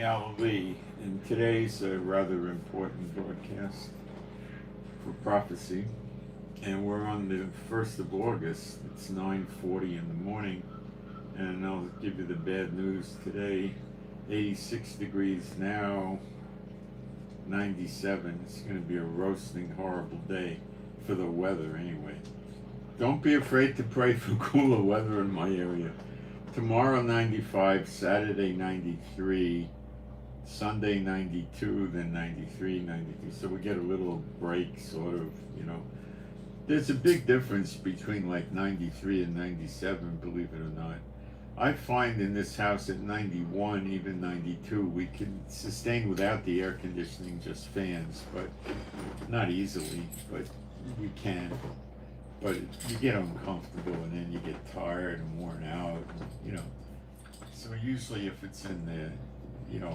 Galilee, and today's a rather important broadcast for prophecy. And we're on the 1st of August. It's 9:40 in the morning, and I'll give you the bad news today. 86 degrees now, 97. It's going to be a roasting, horrible day for the weather anyway. Don't be afraid to pray for cooler weather in my area. Tomorrow 95, Saturday 93, Sunday 92, then 93, 92. So we get a little break, sort of, you know. There's a big difference between like 93 and 97, believe it or not. I find in this house at 91, even 92, we can sustain without the air conditioning, just fans, but not easily, but we can. But you get uncomfortable and then you get tired and worn out, you know. So usually if it's in the,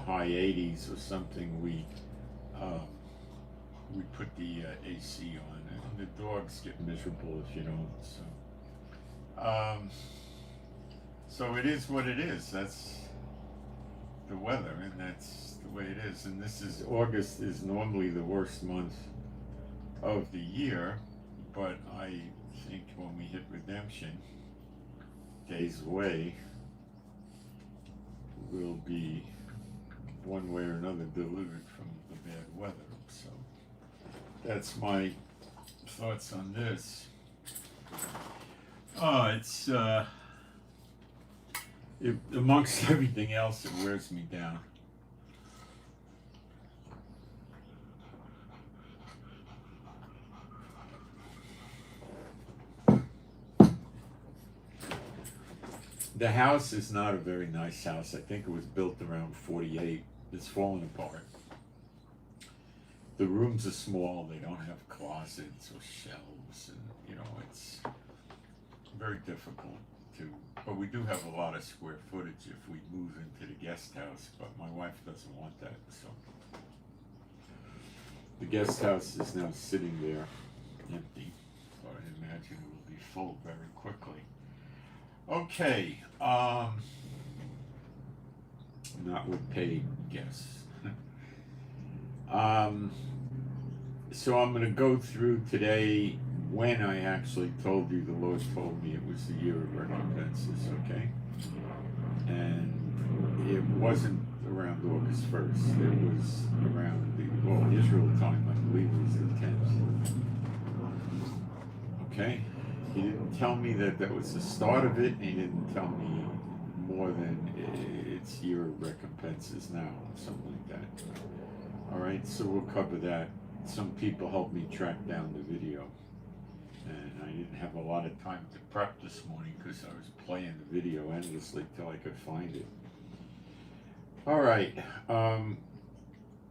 high 80s or something, we put the AC on, and the dogs get miserable if you don't. So it is what it is. That's the weather, and that's the way it is. And August is normally the worst month of the year, but I think when we hit redemption, days away, we'll be one way or another delivered from the bad weather. So that's my thoughts on this. It's amongst everything else, it wears me down. The house is not a very nice house. I think it was built around 48. It's fallen apart. The rooms are small. They don't have closets or shelves, and it's very difficult to. But we do have a lot of square footage if we move into the guest house. But my wife doesn't want that, so the guest house is now sitting there empty. So I imagine it will be full very quickly. Okay, not with paid guests. So I'm going to go through today when I actually told you the Lord told me it was the year of recompenses, okay? And it wasn't around August 1st. It was around Israel time, I believe it was the 10th. Okay? He didn't tell me that was the start of it, and he didn't tell me more than it's year of recompenses now, something like that. All right, so we'll cover that. Some people helped me track down the video, and I didn't have a lot of time to prep this morning because I was playing the video endlessly till I could find it. All right,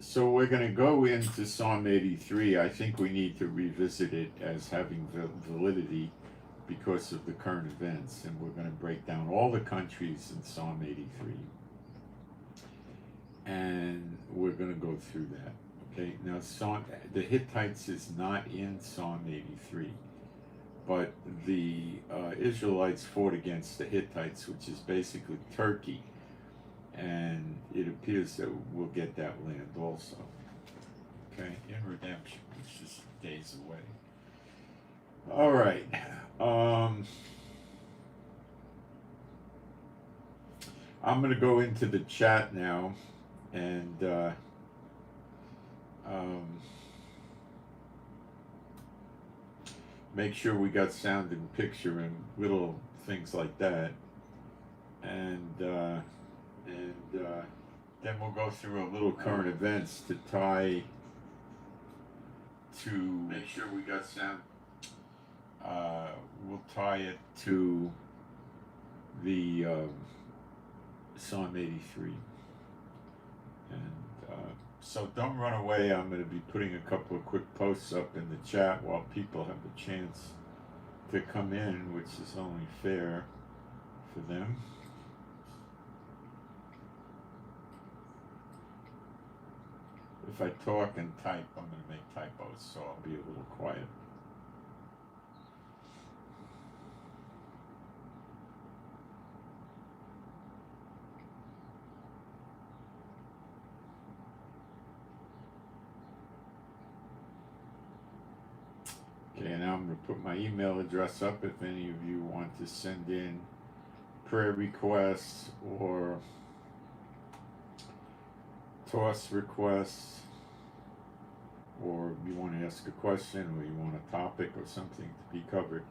so we're going to go into Psalm 83. I think we need to revisit it as having validity because of the current events, and we're going to break down all the countries in Psalm 83, and we're going to go through that. Okay, now the Hittites is not in Psalm 83, but the Israelites fought against the Hittites, which is basically Turkey, and it appears that we'll get that land also, okay, in redemption, which is days away. All right. I'm going to go into the chat now and make sure we got sound and picture and little things like that. And then we'll go through a little current events to tie to make sure we got sound. We'll tie it to the Psalm 83. And so don't run away. I'm going to be putting a couple of quick posts up in the chat while people have a chance to come in, which is only fair for them. If I talk and type, I'm going to make typos, so I'll be a little quiet. Okay, and now I'm going to put my email address up if any of you want to send in prayer requests or toss requests, or you want to ask a question, or you want a topic or something to be covered.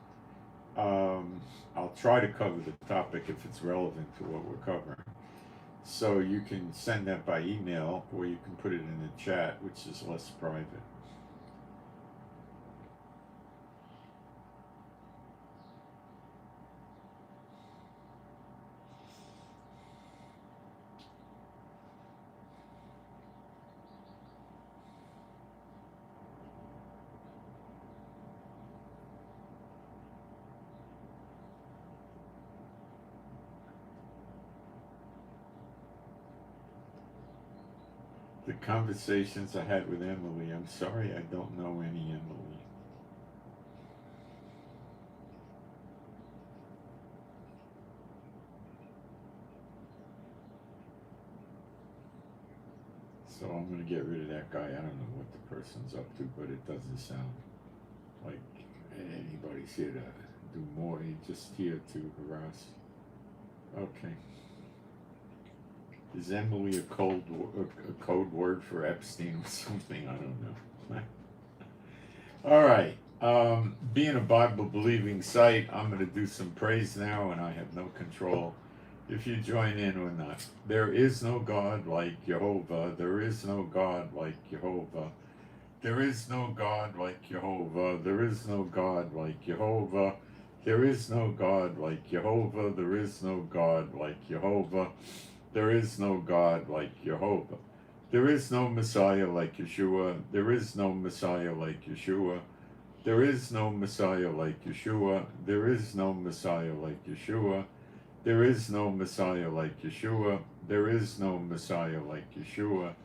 I'll try to cover the topic if it's relevant to what we're covering. So you can send that by email, or you can put it in the chat, which is less private. The conversations I had with Emily, I'm sorry I don't know any Emily. So I'm going to get rid of that guy. I don't know what the person's up to, but it doesn't sound like anybody's here to do more. He's just here to harass. Okay. Is Emily a code word for Epstein or something? I don't know. All right. Being a Bible-believing site, I'm going to do some praise now, and I have no control if you join in or not. There is no God like Jehovah. There is no God like Jehovah. There is no God like Jehovah. There is no God like Jehovah. There is no God like Jehovah. There is no God like Jehovah. There is no God like Jehovah. There is no Messiah like Yeshua. There is no Messiah like Yeshua. There is no Messiah like Yeshua. There is no Messiah like Yeshua. There is no Messiah like Yeshua. There is no Messiah like Yeshua.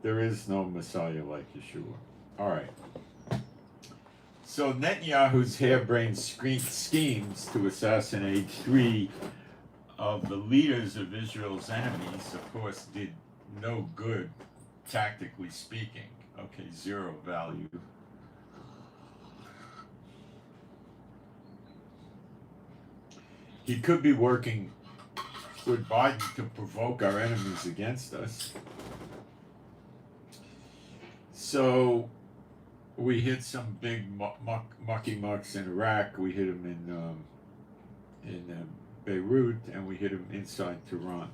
There is no Messiah like Yeshua. All right. So Netanyahu's harebrained schemes to assassinate three of the leaders of Israel's enemies, of course, did no good, tactically speaking. Okay, zero value. He could be working with Biden to provoke our enemies against us. So we hit some big mucky mucks in Iraq. We hit them in Beirut, and we hit them inside Tehran.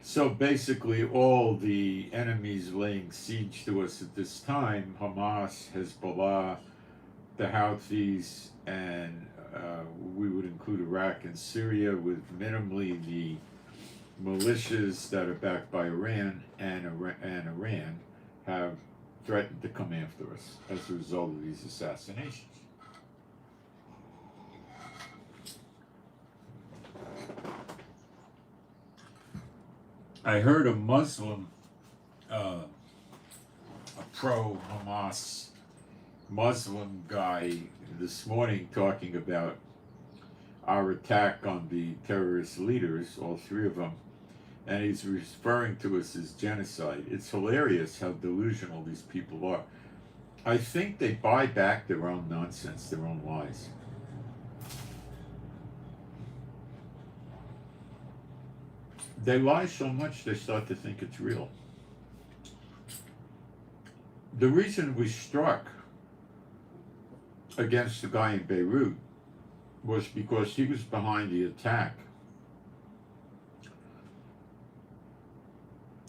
So basically, all the enemies laying siege to us at this time, Hamas, Hezbollah, the Houthis, and we would include Iraq and Syria, with minimally the militias that are backed by Iran and Iran, have threatened to come after us as a result of these assassinations. I heard a Muslim, a pro-Hamas Muslim guy this morning talking about our attack on the terrorist leaders, all three of them, and he's referring to us as genocide. It's hilarious how delusional these people are. I think they buy back their own nonsense, their own lies. They lie so much they start to think it's real. The reason we struck against the guy in Beirut was because he was behind the attack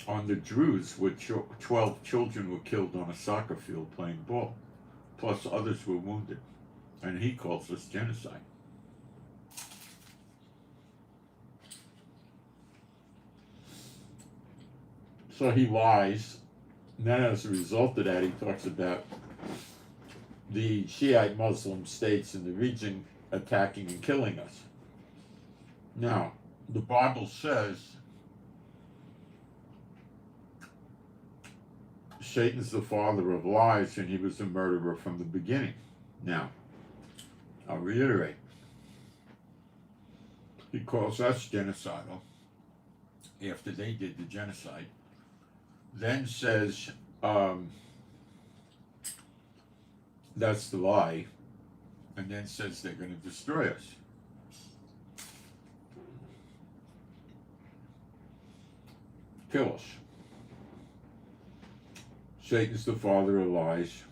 on the Druze, where 12 children were killed on a soccer field playing ball, plus others were wounded, and he calls this genocide. So he lies, and then as a result of that, he talks about the Shiite Muslim states in the region attacking and killing us. Now, the Bible says Satan's the father of lies, and he was a murderer from the beginning. Now, I'll reiterate. He calls us genocidal after they did the genocide. Then says That's the lie, and then says they're going to destroy us. Kill us. Satan's the father of lies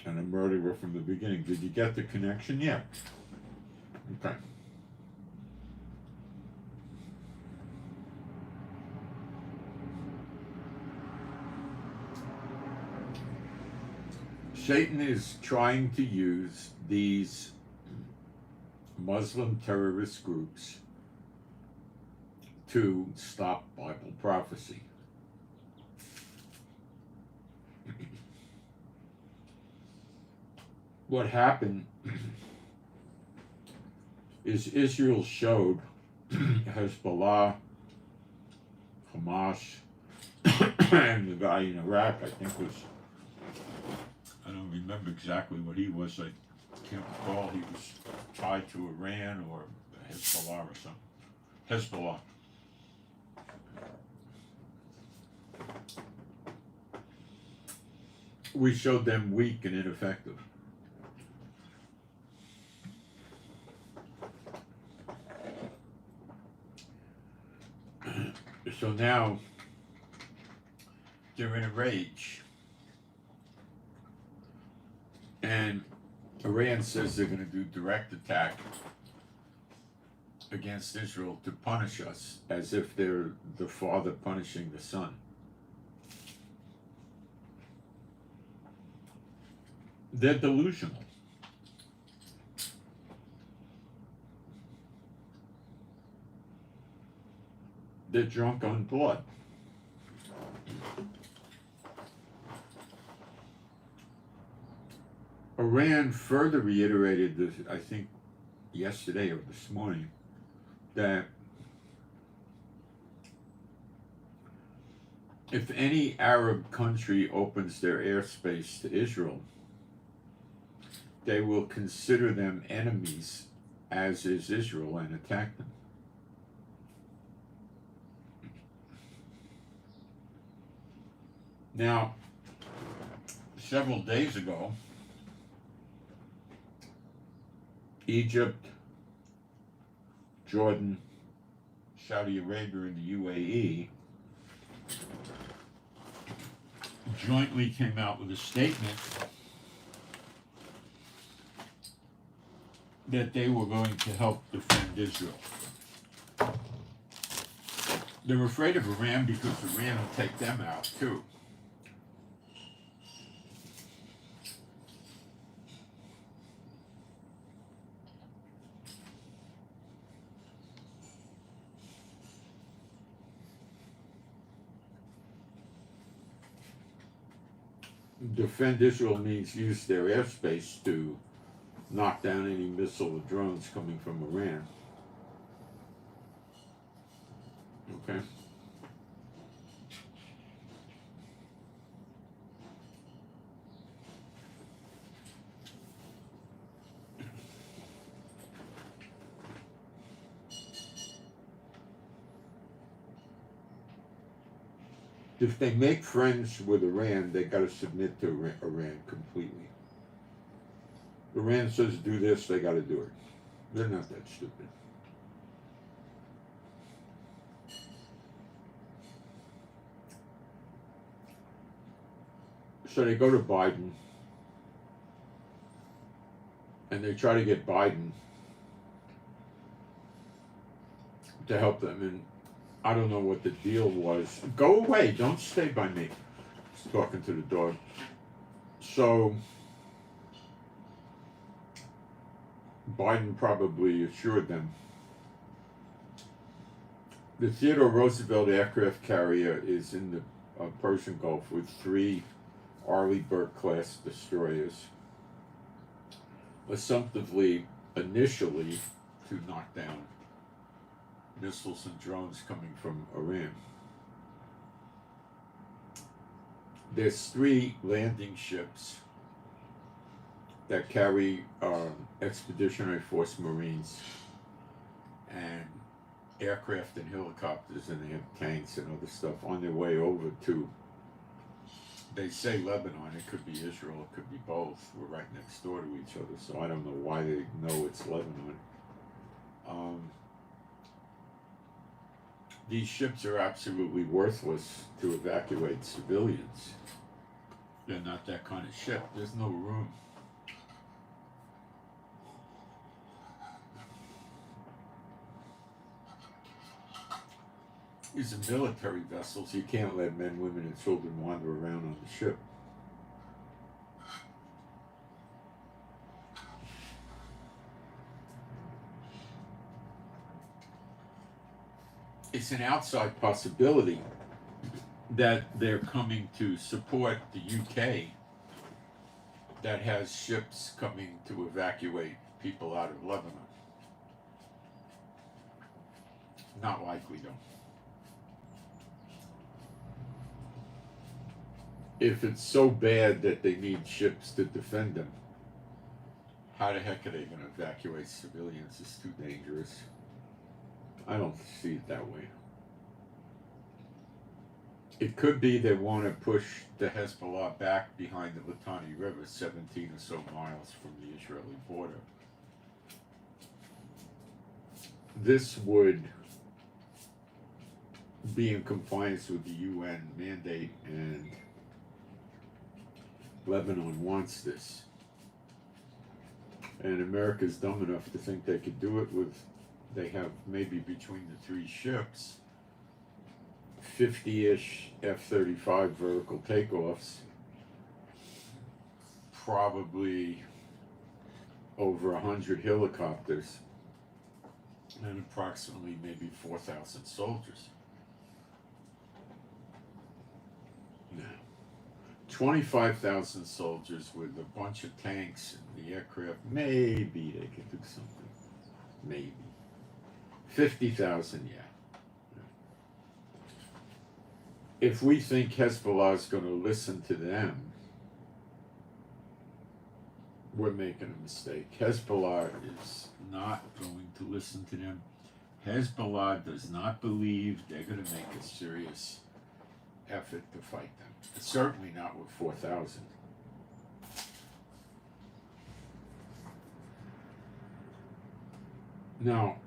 and a murderer from the beginning. Did you get the connection yet? Okay. Satan is trying to use these Muslim terrorist groups to stop Bible prophecy. What happened is Israel showed Hezbollah, Hamas, and the guy in Iraq, I think was, I don't remember exactly what he was, I can't recall, he was tied to Iran or Hezbollah or something. Hezbollah. We showed them weak and ineffective. So now they're in a rage, and Iran says they're going to do direct attack against Israel to punish us, as if they're the father punishing the son. They're delusional. They're drunk on blood. Iran further reiterated this, I think, yesterday or this morning, that if any Arab country opens their airspace to Israel, they will consider them enemies, as is Israel, and attack them. Now, several days ago, Egypt, Jordan, Saudi Arabia, and the UAE jointly came out with a statement that they were going to help defend Israel. They're afraid of Iran because Iran will take them out too. Defend Israel means use their airspace to knock down any missile or drones coming from Iran. Okay. If they make friends with Iran, they got to submit to Iran completely. Iran says do this, they got to do it. They're not that stupid. So they go to Biden, and they try to get Biden to help them, and I don't know what the deal was. Go away, don't stay by me. He's talking to the dog. So Biden probably assured them. The Theodore Roosevelt aircraft carrier is in the Persian Gulf with 3 Arleigh Burke-class destroyers, assumptively, initially, to knock down missiles and drones coming from Iran. There's 3 landing ships that carry Expeditionary Force Marines and aircraft and helicopters, and they have tanks and other stuff on their way over to They say Lebanon, it could be Israel, it could be both. We're right next door to each other, so I don't know why they know it's Lebanon. These ships are absolutely worthless to evacuate civilians. They're not that kind of ship. There's no room. These are military vessels. You can't let men, women, and children wander around on the ship. It's an outside possibility that they're coming to support the UK that has ships coming to evacuate people out of Lebanon. Not likely, though. If it's so bad that they need ships to defend them, how the heck are they going to evacuate civilians? It's too dangerous. I don't see it that way. It could be they want to push the Hezbollah back behind the Litani River, 17 or so miles from the Israeli border. This would be in compliance with the UN mandate, and Lebanon wants this. And America's dumb enough to think they could do it with, they have maybe between the three ships 50-ish F-35 vertical takeoffs, probably over 100 helicopters, and approximately maybe 4,000 soldiers. Now, 25,000 soldiers with a bunch of tanks and the aircraft, maybe they could do something. Maybe. 50,000, yeah. If we think Hezbollah is going to listen to them, we're making a mistake. Hezbollah is not going to listen to them. Hezbollah does not believe they're going to make a serious effort to fight them. Certainly not with 4,000. Now,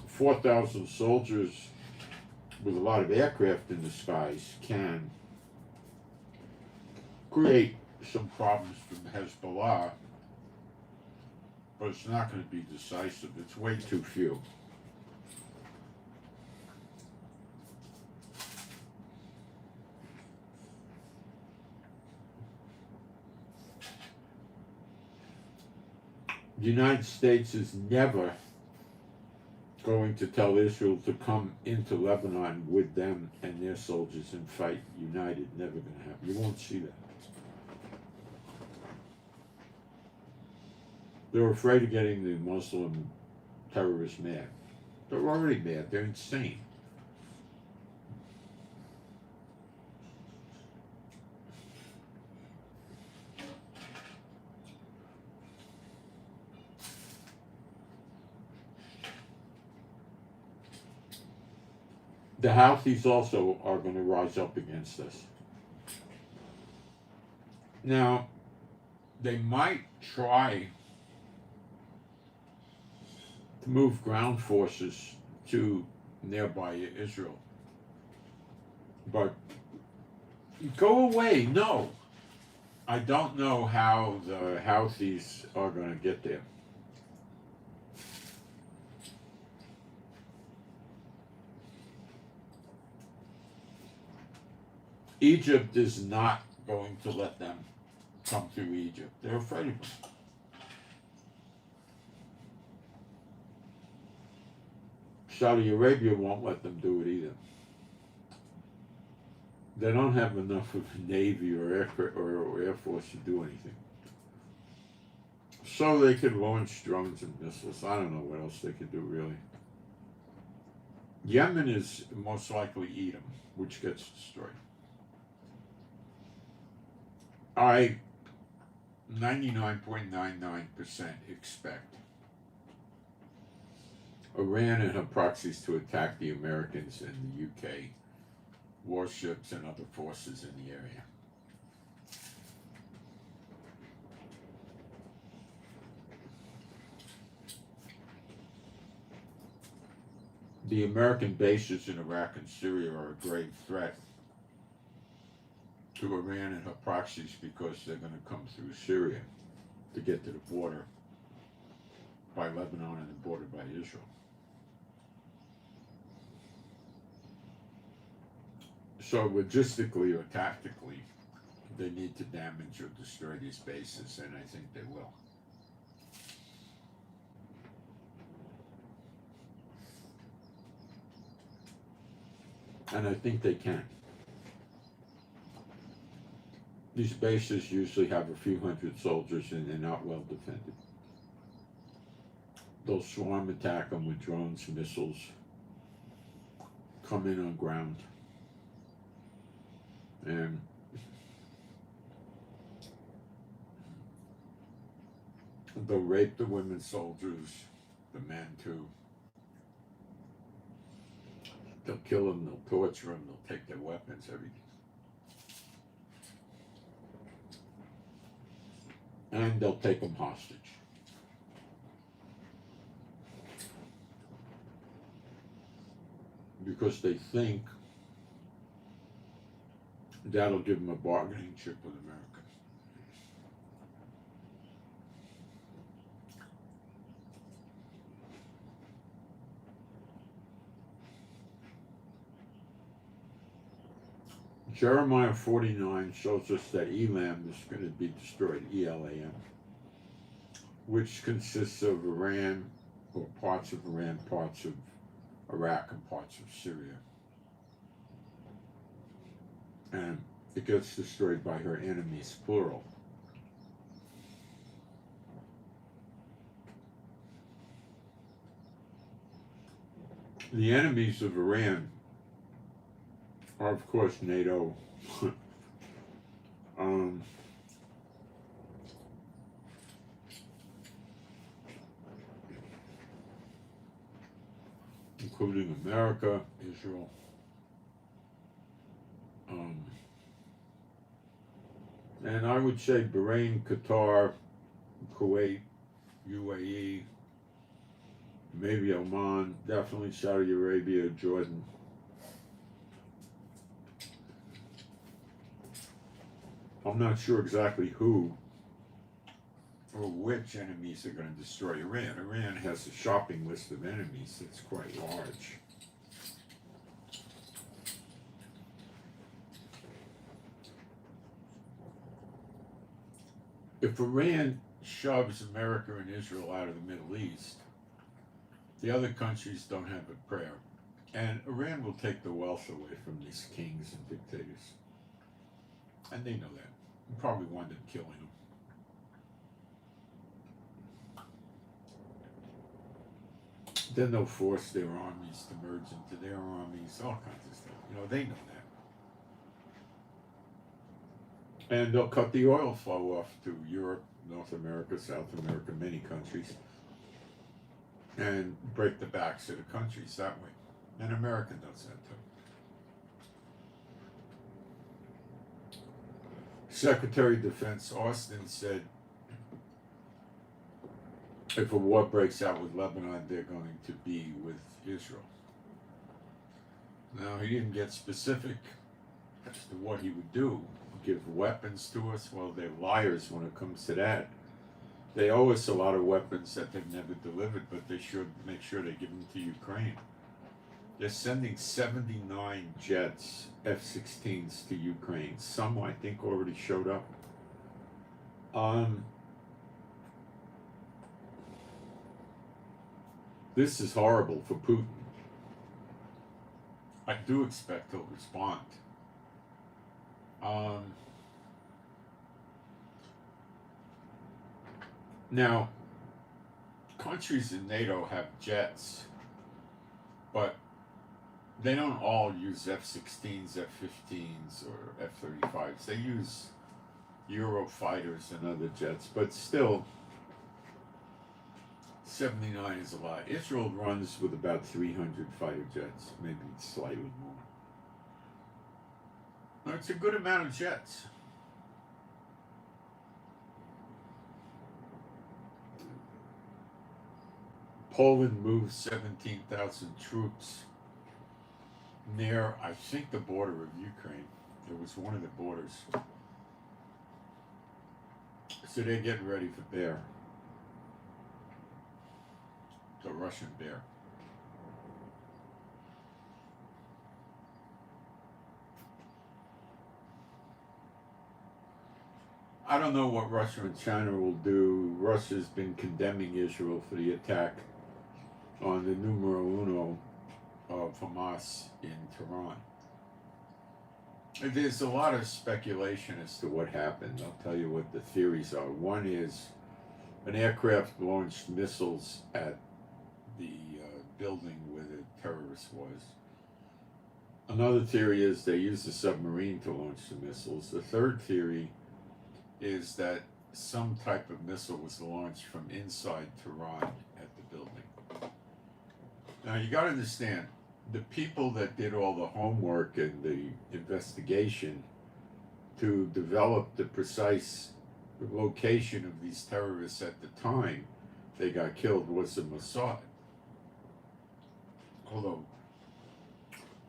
4,000 soldiers with a lot of aircraft in the skies can create some problems for Hezbollah, but it's not going to be decisive. It's way too few. The United States is never going to tell Israel to come into Lebanon with them and their soldiers and fight united. Never going to happen. You won't see that. They're afraid of getting the Muslim terrorists mad. They're already mad. They're insane. The Houthis also are going to rise up against us. Now, they might try to move ground forces to nearby Israel. But go away. No. I don't know how the Houthis are going to get there. Egypt is not going to let them come through Egypt. They're afraid of them. Saudi Arabia won't let them do it either. They don't have enough of a navy or air force to do anything. So they could launch drones and missiles. I don't know what else they could do, really. Yemen is most likely Edom, which gets destroyed. I 99.99% expect Iran and her proxies to attack the Americans and the UK warships and other forces in the area. The American bases in Iraq and Syria are a grave threat to Iran and her proxies because they're going to come through Syria to get to the border by Lebanon and the border by Israel. So logistically or tactically, they need to damage or destroy these bases, and I think they will. And I think they can. These bases usually have a few hundred soldiers and they're not well defended. They'll swarm attack them with drones, missiles, come in on ground, and they'll rape the women soldiers, the men too. They'll kill them, they'll torture them, they'll take their weapons, everything. And they'll take them hostage. Because they think that'll give them a bargaining chip with America. Jeremiah 49 shows us that Elam is going to be destroyed, E-L-A-M, which consists of Iran, or parts of Iran, parts of Iraq, and parts of Syria. And it gets destroyed by her enemies, plural. The enemies of Iran are, of course, NATO, including America, Israel, and I would say Bahrain, Qatar, Kuwait, UAE, maybe Oman, definitely Saudi Arabia, Jordan. I'm not sure exactly who or which enemies are going to destroy Iran. Iran has a shopping list of enemies that's quite large. If Iran shoves America and Israel out of the Middle East, the other countries don't have a prayer. And Iran will take the wealth away from these kings and dictators. And they know that. And probably wind up killing them. Then they'll force their armies to merge into their armies, all kinds of stuff. You know, they know that. And they'll cut the oil flow off to Europe, North America, South America, many countries, and break the backs of the countries that way. And America does that too. Secretary of Defense Austin said if a war breaks out with Lebanon, they're going to be with Israel. Now, he didn't get specific as to what he would do. Give weapons to us? Well, they're liars when it comes to that. They owe us a lot of weapons that they've never delivered, but they should make sure they give them to Ukraine. They're sending 79 jets, F-16s to Ukraine. Some, I think, already showed up. This is horrible for Putin. I do expect he'll respond. Now, countries in NATO have jets, but they don't all use F-16s, F-15s, or F-35s. They use Eurofighters and other jets, but still, 79 is a lot. Israel runs with about 300 fighter jets, maybe slightly more. It's a good amount of jets. Poland moved 17,000 troops near, I think, the border of Ukraine. It was one of the borders. So they're getting ready for bear. The Russian bear. I don't know what Russia and China will do. Russia's been condemning Israel for the attack on the numero uno of Hamas in Tehran. There's a lot of speculation as to what happened. I'll tell you what the theories are. One is an aircraft launched missiles at the building where the terrorist was. Another theory is they used a submarine to launch the missiles. The third theory is that some type of missile was launched from inside Tehran at the building. Now you got to understand, the people that did all the homework and the investigation to develop the precise location of these terrorists at the time they got killed was the Mossad. Although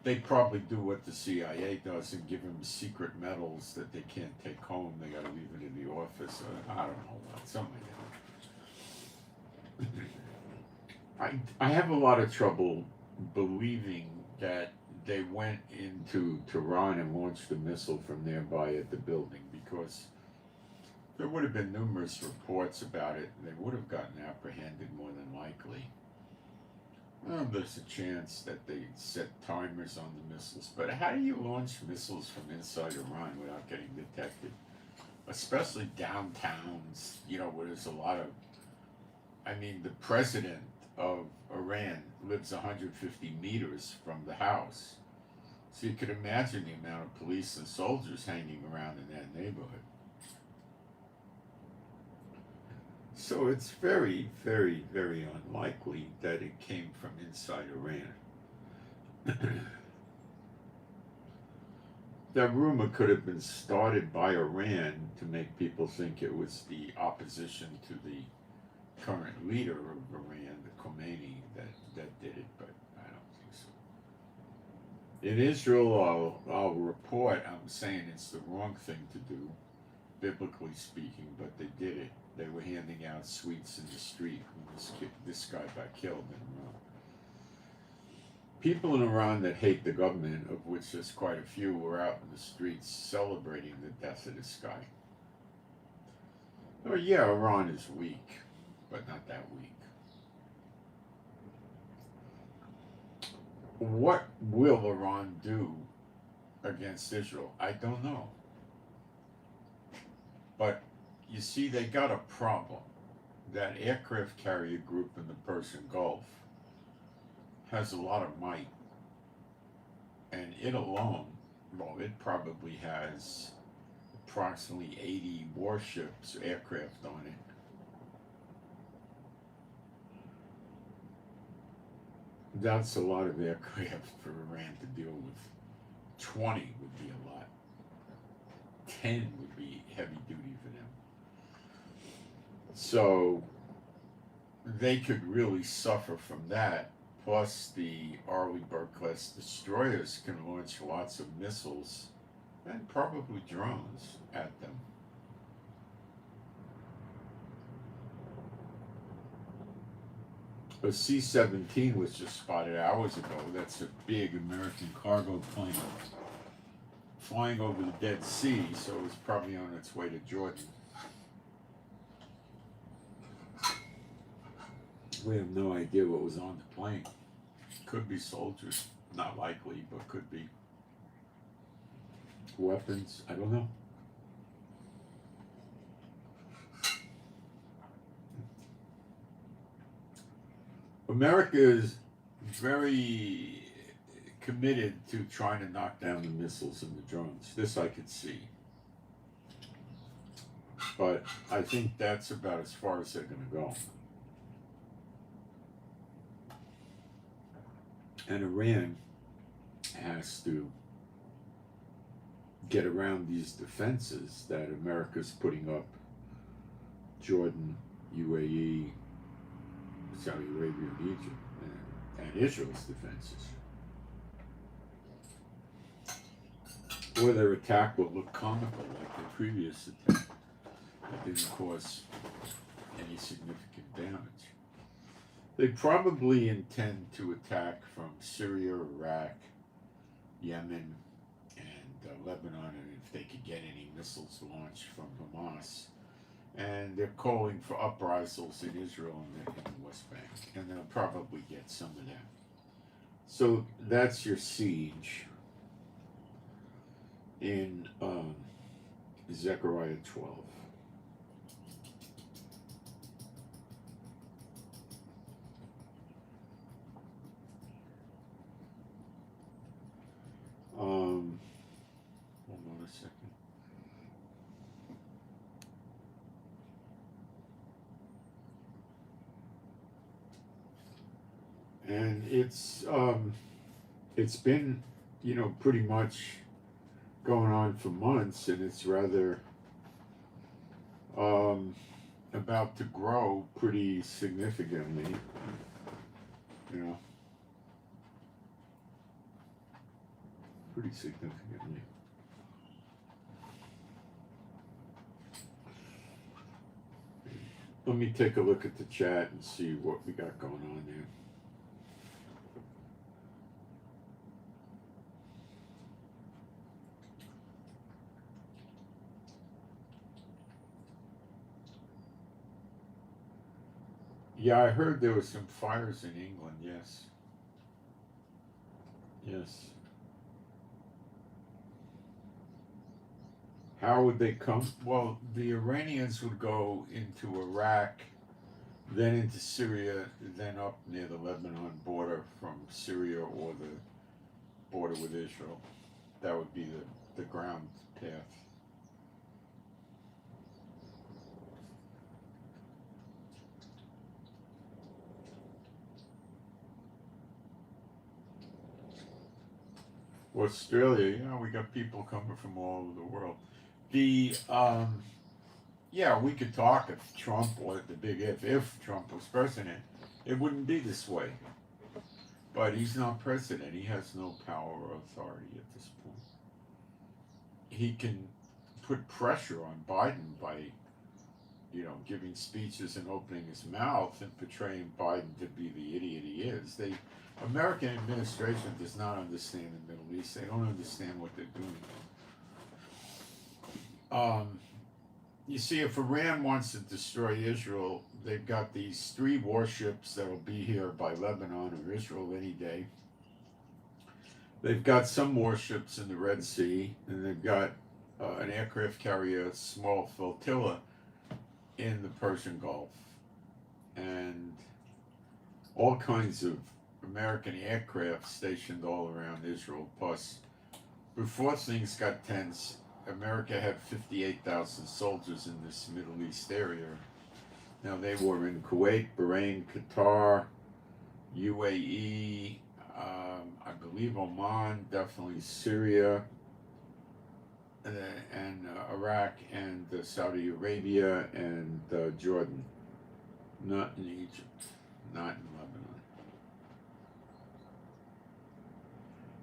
they probably do what the CIA does and give them secret medals that they can't take home. They got to leave it in the office. I don't know, something like that. I have a lot of trouble believing that they went into Tehran and launched a missile from nearby at the building, because there would have been numerous reports about it and they would have gotten apprehended more than likely. Well, there's a chance that they set timers on the missiles, but how do you launch missiles from inside Iran without getting detected? Especially downtowns, where there's a lot of, the president of Iran lives 150 meters from the house. So you could imagine the amount of police and soldiers hanging around in that neighborhood. So it's very, very, very unlikely that it came from inside Iran. That rumor could have been started by Iran to make people think it was the opposition to the current leader of Iran, the Khomeini, that did it, but I don't think so. In Israel, I'll report, I'm saying it's the wrong thing to do, biblically speaking, but they did it. They were handing out sweets in the street when this guy got killed in Iran. People in Iran that hate the government, of which there's quite a few, were out in the streets celebrating the death of this guy. Oh yeah, Iran is weak, but not that weak. What will Iran do against Israel? I don't know. But you see, they got a problem. That aircraft carrier group in the Persian Gulf has a lot of might. And it alone, it probably has approximately 80 warships, aircraft on it. That's a lot of aircraft for Iran to deal with. 20 would be a lot. 10 would be heavy duty for them. So they could really suffer from that. Plus the Arleigh Burke-class destroyers can launch lots of missiles and probably drones at them. A C-17 was just spotted hours ago. That's a big American cargo plane flying over the Dead Sea, so it was probably on its way to Jordan. We have no idea what was on the plane. Could be soldiers, not likely, but could be weapons. I don't know. America is very committed to trying to knock down the missiles and the drones. This I could see. But I think that's about as far as they're going to go. And Iran has to get around these defenses that America's putting up, Jordan, UAE, Saudi Arabia, and Egypt, and Israel's defenses. Or their attack will look comical like the previous attack that didn't cause any significant damage. They probably intend to attack from Syria, Iraq, Yemen, and Lebanon, and if they could get any missiles launched from Hamas. And they're calling for uprisals in Israel and in the West Bank, and they'll probably get some of that. So that's your siege in Zechariah 12. Hold on a second. And it's been, pretty much going on for months, and it's rather about to grow pretty significantly, pretty significantly. Let me take a look at the chat and see what we got going on there. Yeah, I heard there was some fires in England, yes. Yes. How would they come? Well, the Iranians would go into Iraq, then into Syria, then up near the Lebanon border from Syria or the border with Israel. That would be the ground path. Australia, we got people coming from all over the world. We could talk if Trump, or the big if Trump was president, it wouldn't be this way. But he's not president. He has no power or authority at this point. He can put pressure on Biden by, giving speeches and opening his mouth and portraying Biden to be the idiot he is. The American administration does not understand the Middle East. They don't understand what they're doing. You see, if Iran wants to destroy Israel, they've got these 3 warships that will be here by Lebanon or Israel any day. They've got some warships in the Red Sea, and they've got an aircraft carrier, small flotilla in the Persian Gulf, and all kinds of American aircraft stationed all around Israel. Plus, before things got tense, America had 58,000 soldiers in this Middle East area. Now, they were in Kuwait, Bahrain, Qatar, UAE, I believe Oman, definitely Syria, and Iraq, and Saudi Arabia, and Jordan. Not in Egypt, not in Lebanon.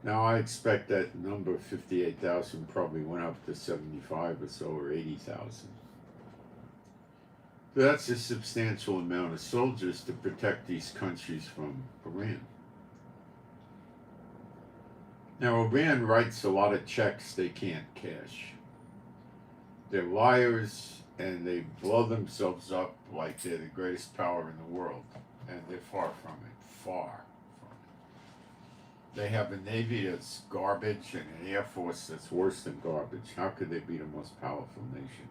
Now, I expect that number, 58,000, probably went up to 75 or so, or 80,000. So that's a substantial amount of soldiers to protect these countries from Iran. Now, Iran writes a lot of checks they can't cash. They're liars, and they blow themselves up like they're the greatest power in the world, and they're far from it, far. They have a Navy that's garbage and an Air Force that's worse than garbage. How could they be the most powerful nation?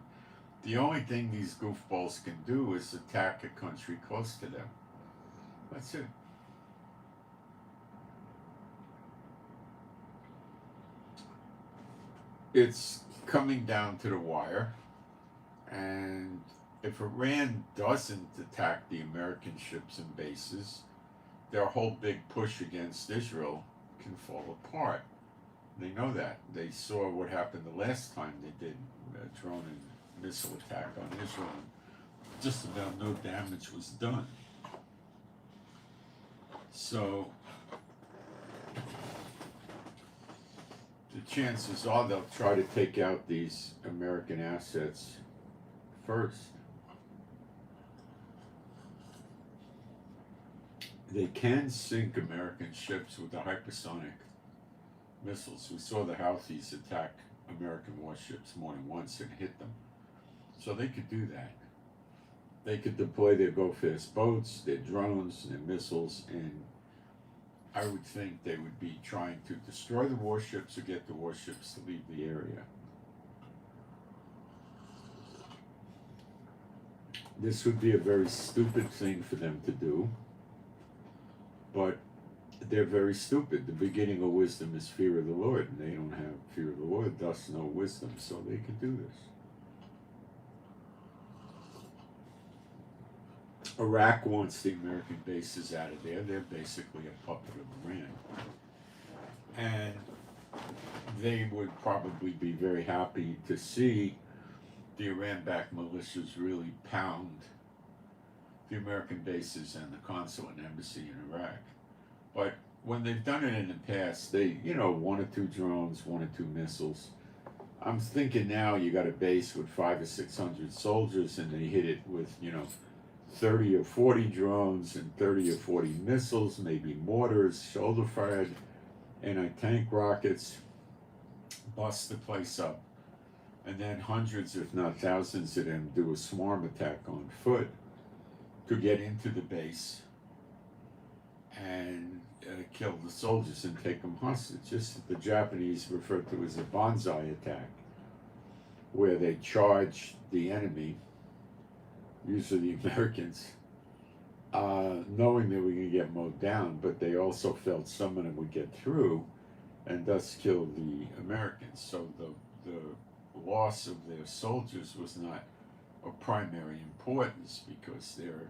The only thing these goofballs can do is attack a country close to them. That's it. It's coming down to the wire, and if Iran doesn't attack the American ships and bases, their whole big push against Israel can fall apart. They know that. They saw what happened the last time they did a drone and missile attack on Israel. Just about no damage was done. So the chances are they'll try to take out these American assets first. They can sink American ships with the hypersonic missiles. We saw the Houthis attack American warships more than once and hit them. So they could do that. They could deploy their go-fast boats, their drones, their missiles, and I would think they would be trying to destroy the warships or get the warships to leave the area. This would be a very stupid thing for them to do, but they're very stupid. The beginning of wisdom is fear of the Lord, and they don't have fear of the Lord, thus no wisdom, so they could do this. Iraq wants the American bases out of there. They're basically a puppet of Iran. And they would probably be very happy to see the Iran-backed militias really pound the American bases and the consulate and embassy in Iraq. But when they've done it in the past, they, 1 or 2 drones, 1 or 2 missiles. I'm thinking now you got a base with 500 or 600 soldiers and they hit it with, 30 or 40 drones and 30 or 40 missiles, maybe mortars, shoulder-fired anti-tank rockets, bust the place up. And then hundreds, if not thousands of them do a swarm attack on foot to get into the base and kill the soldiers and take them hostage. Just the Japanese refer to as a bonsai attack, where they charge the enemy, usually the Americans, knowing they were going to get mowed down, but they also felt some of them would get through and thus kill the Americans. So the loss of their soldiers was not of primary importance because their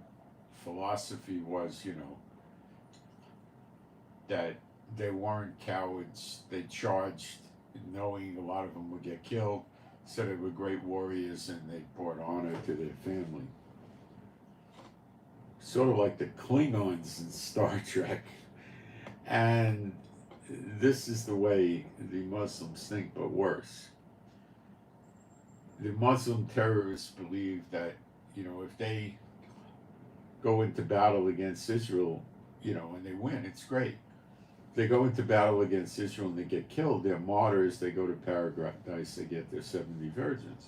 philosophy was, that they weren't cowards. They charged knowing a lot of them would get killed, said they were great warriors and they brought honor to their family. Sort of like the Klingons in Star Trek. And this is the way the Muslims think, but worse. The Muslim terrorists believe that, if they go into battle against Israel, and they win, it's great. If they go into battle against Israel and they get killed, they're martyrs, they go to paradise, they get their 70 virgins.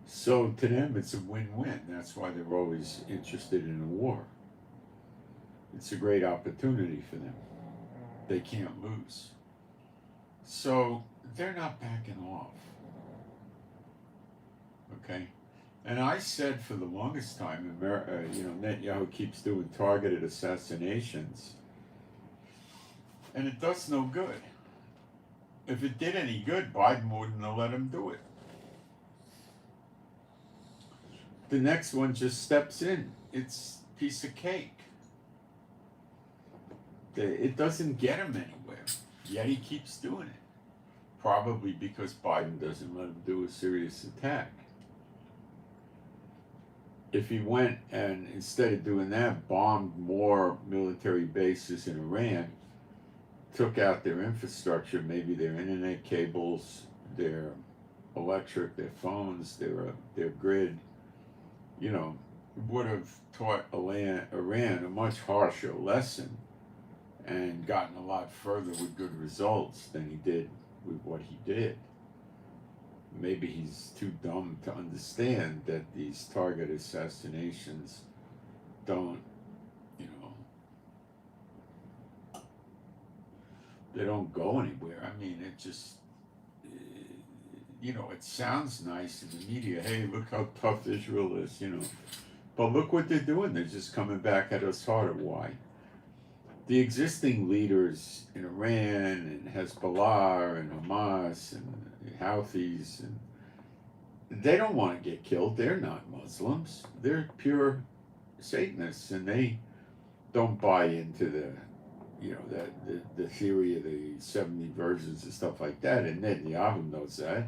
So to them, it's a win-win. That's why they're always interested in a war. It's a great opportunity for them. They can't lose. So they're not backing off. Okay? And I said for the longest time, Netanyahu keeps doing targeted assassinations, and it does no good. If it did any good, Biden wouldn't have let him do it. The next one just steps in. It's a piece of cake. It doesn't get him anywhere, yet he keeps doing it. Probably because Biden doesn't let him do a serious attack. If he went and instead of doing that, bombed more military bases in Iran, took out their infrastructure, maybe their internet cables, their electric, their phones, their grid, would have taught Iran a much harsher lesson and gotten a lot further with good results than he did with what he did. Maybe he's too dumb to understand that these target assassinations don't, they don't go anywhere. I mean, it just, it sounds nice in the media. Hey, look how tough Israel is, But look what they're doing. They're just coming back at us harder. Why? The existing leaders in Iran and Hezbollah and Hamas and Houthis, and they don't want to get killed. They're not Muslims. They're pure Satanists, and they don't buy into the you know, that the theory of the 70 virgins and stuff like that, and Netanyahu knows that.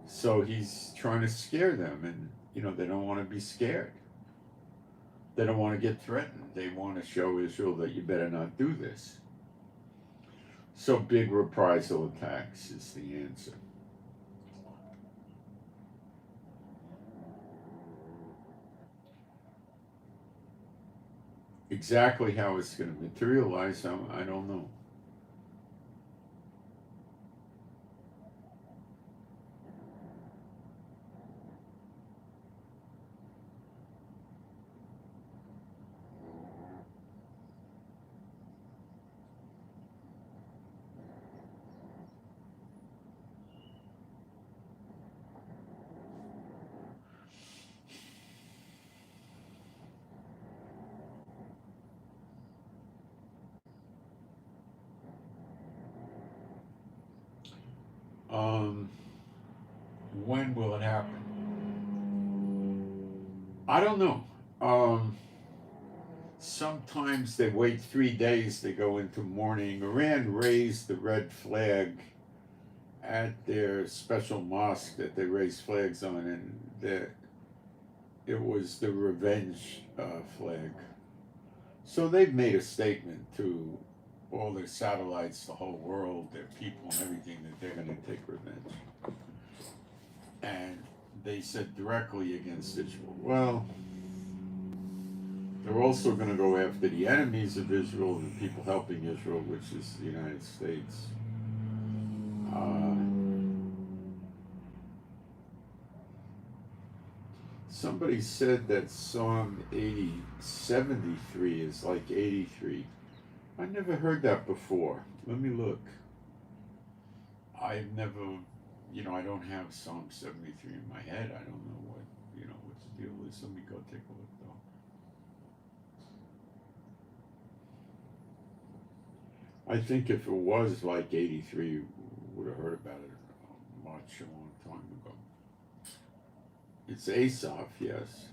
So he's trying to scare them, and you know they don't want to be scared. They don't want to get threatened. They want to show Israel that you better not do this. So big reprisal attacks is the answer. Exactly how it's going to materialize, I don't know. Um, when will it happen? I don't know. Sometimes they wait 3 days, they go into mourning. Iran raised the red flag at their special mosque that they raise flags on, and it was the revenge flag. So they've made a statement to all their satellites, the whole world, their people, and everything, that they're going to take revenge. And they said directly against Israel. Well, they're also going to go after the enemies of Israel, the people helping Israel, which is the United States. Somebody said that Psalm 73 is like 83. I never heard that before. Let me look. I've never, I don't have Psalm 73 in my head. I don't know what the deal is. Let me go take a look though. I think if it was like 83, we would have heard about it a long time ago. It's Asaph, yes.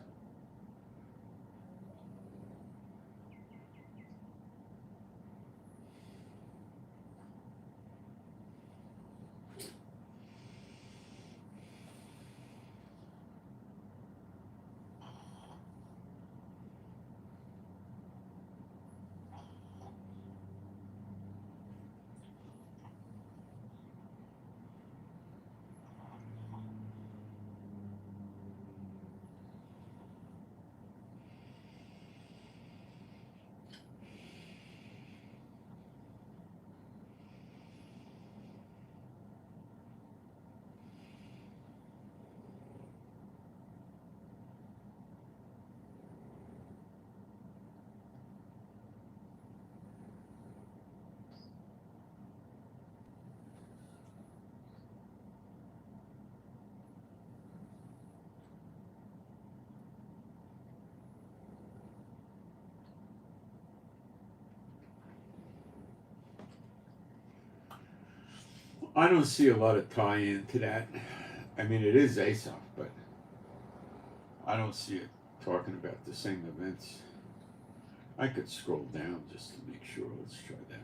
I don't see a lot of tie-in to that. I mean, it is Asaph, but I don't see it talking about the same events. I could scroll down just to make sure. Let's try that.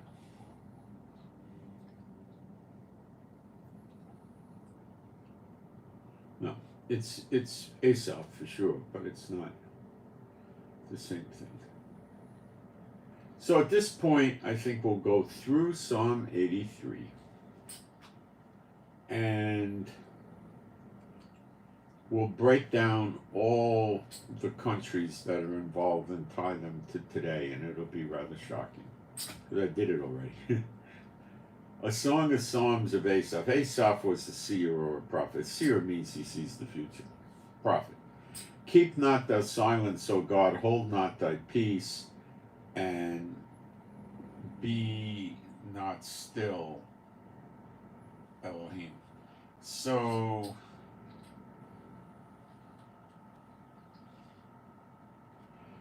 No, it's Asaph for sure, but it's not the same thing. So at this point, I think we'll go through Psalm 83 and we'll break down all the countries that are involved and tie them to today, and it'll be rather shocking because I did it already. A Song of Psalms of Asaph. Asaph was a seer or a prophet. Seer means he sees the future. Prophet. Keep not thou silence, O God, hold not thy peace, and be not still, Elohim. So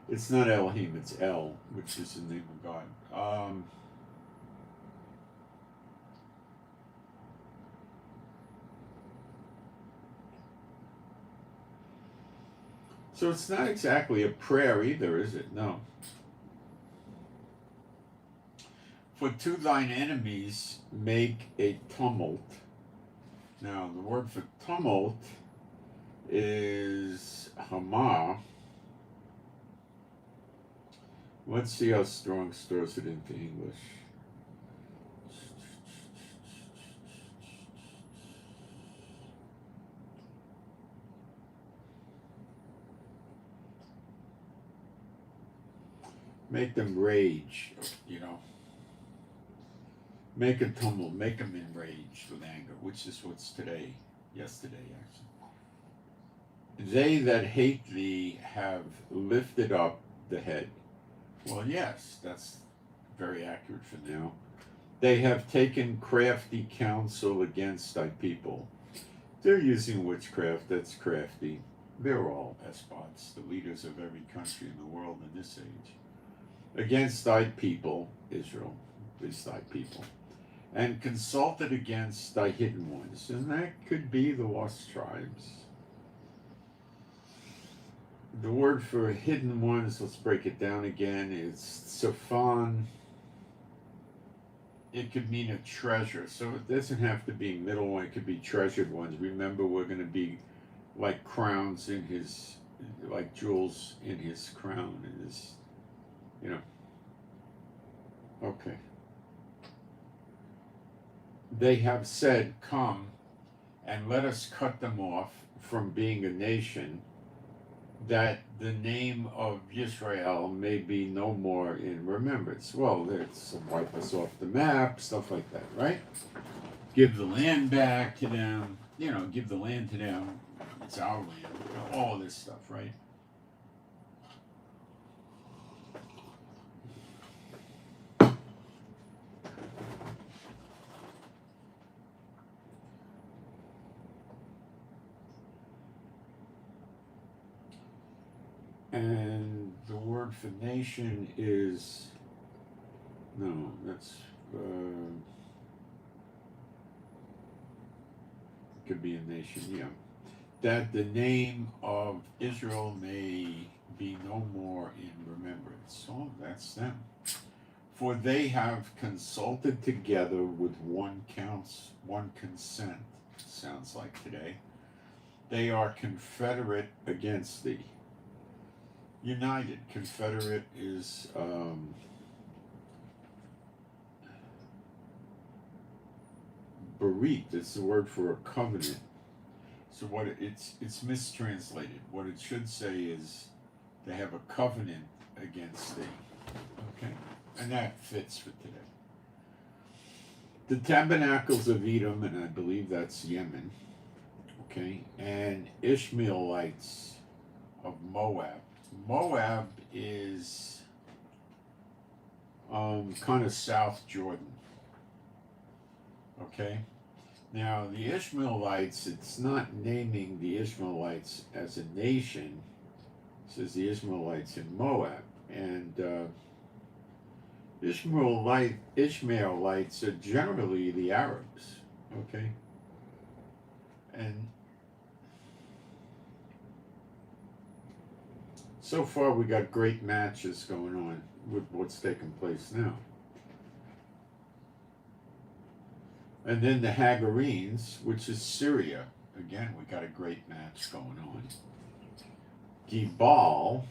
it's not Elohim, it's El, which is the name of God. So it's not exactly a prayer either, is it? No. For to thine enemies make a tumult. Now, the word for tumult is Hama. Let's see how Strong stores it into English. Make them rage, you know. Make a tumult, make them enraged with anger, which is what's yesterday actually. They that hate thee have lifted up the head. Well, yes, that's very accurate for now. They have taken crafty counsel against thy people. They're using witchcraft, that's crafty. They're all despots, the leaders of every country in the world in this age. Against thy people, Israel is thy people, and consulted against thy hidden ones, and that could be the lost tribes. The word for hidden ones, let's break it down again, is Safan. It could mean a treasure, so it doesn't have to be middle one, it could be treasured ones. Remember, we're going to be like crowns in his, like jewels in his crown, in his, you know. Okay. They have said, come and let us cut them off from being a nation, that the name of Israel may be no more in remembrance. Well, it's wipe us off the map, stuff like that, right? Give the land back to them, you know, give the land to them, it's our land, you know, all this stuff, right? And the word for nation is, no, that's, could be a nation, yeah. That the name of Israel may be no more in remembrance. Oh, that's them. For they have consulted together with one consent, sounds like today. They are confederate against thee. United. Confederate is bereaved. It's the word for a covenant. So what it's mistranslated. What it should say is they have a covenant against thee. Okay, and that fits for today. The tabernacles of Edom, and I believe that's Yemen. Okay, and Ishmaelites of Moab. Moab is kind of South Jordan. Okay, now the Ishmaelites, it's not naming the Ishmaelites as a nation. It says the Ishmaelites in Moab, and Ishmaelites are generally the Arabs. Okay, and so far we got great matches going on with what's taking place now. And then the Hagarenes, which is Syria. Again, we got a great match going on. Gebal,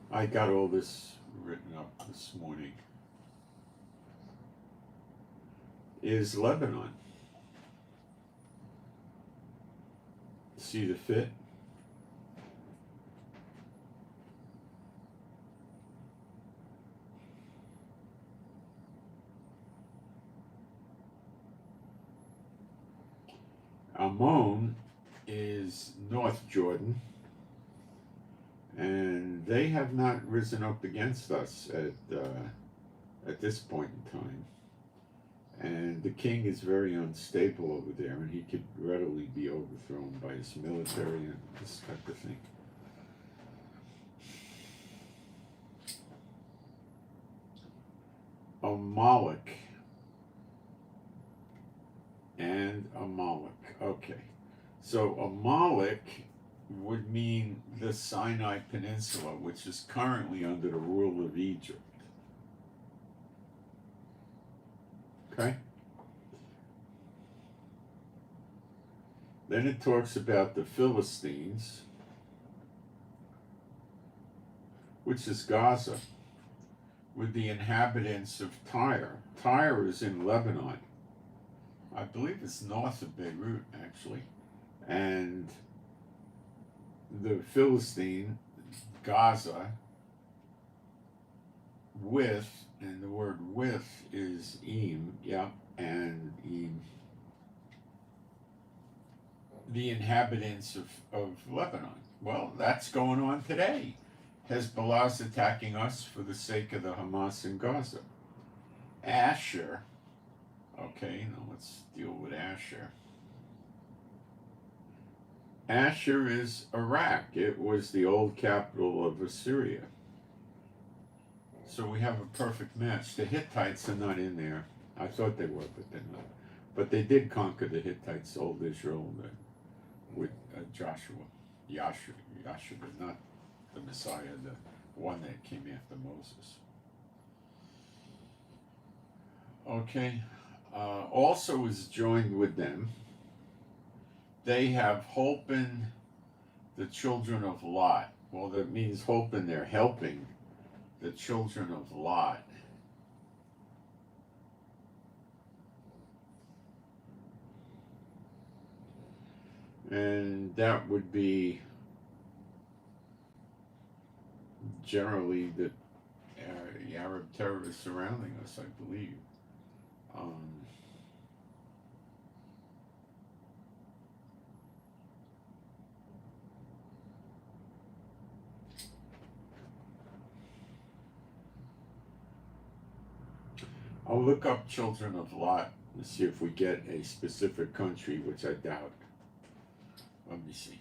I got all this written up this morning, is Lebanon. See the fit? Ammon is North Jordan, and they have not risen up against us at this point in time. And the king is very unstable over there, and he could readily be overthrown by his military and this type of thing. Amalek and Amalek. Okay, so Amalek would mean the Sinai Peninsula, which is currently under the rule of Egypt. Okay? Then it talks about the Philistines, which is Gaza, with the inhabitants of Tyre. Tyre is in Lebanon. I believe it's north of Beirut, actually. And the Philistine, Gaza, with, and the word with is and the inhabitants of Lebanon. Well, that's going on today. Hezbollah's attacking us for the sake of the Hamas in Gaza. Asher, okay, now let's deal with Asher. Asher is Iraq. It was the old capital of Assyria. So we have a perfect match. The Hittites are not in there. I thought they were, but they're not. But they did conquer the Hittites, old Israel, with Joshua. Yahshua, not the Messiah, the one that came after Moses. Okay. Also is joined with them. They have holpen the children of Lot. Well, that means holpen, they're helping the children of Lot. And that would be generally the Arab terrorists surrounding us, I believe. I'll look up children of Lot and see if we get a specific country, which I doubt. Let me see.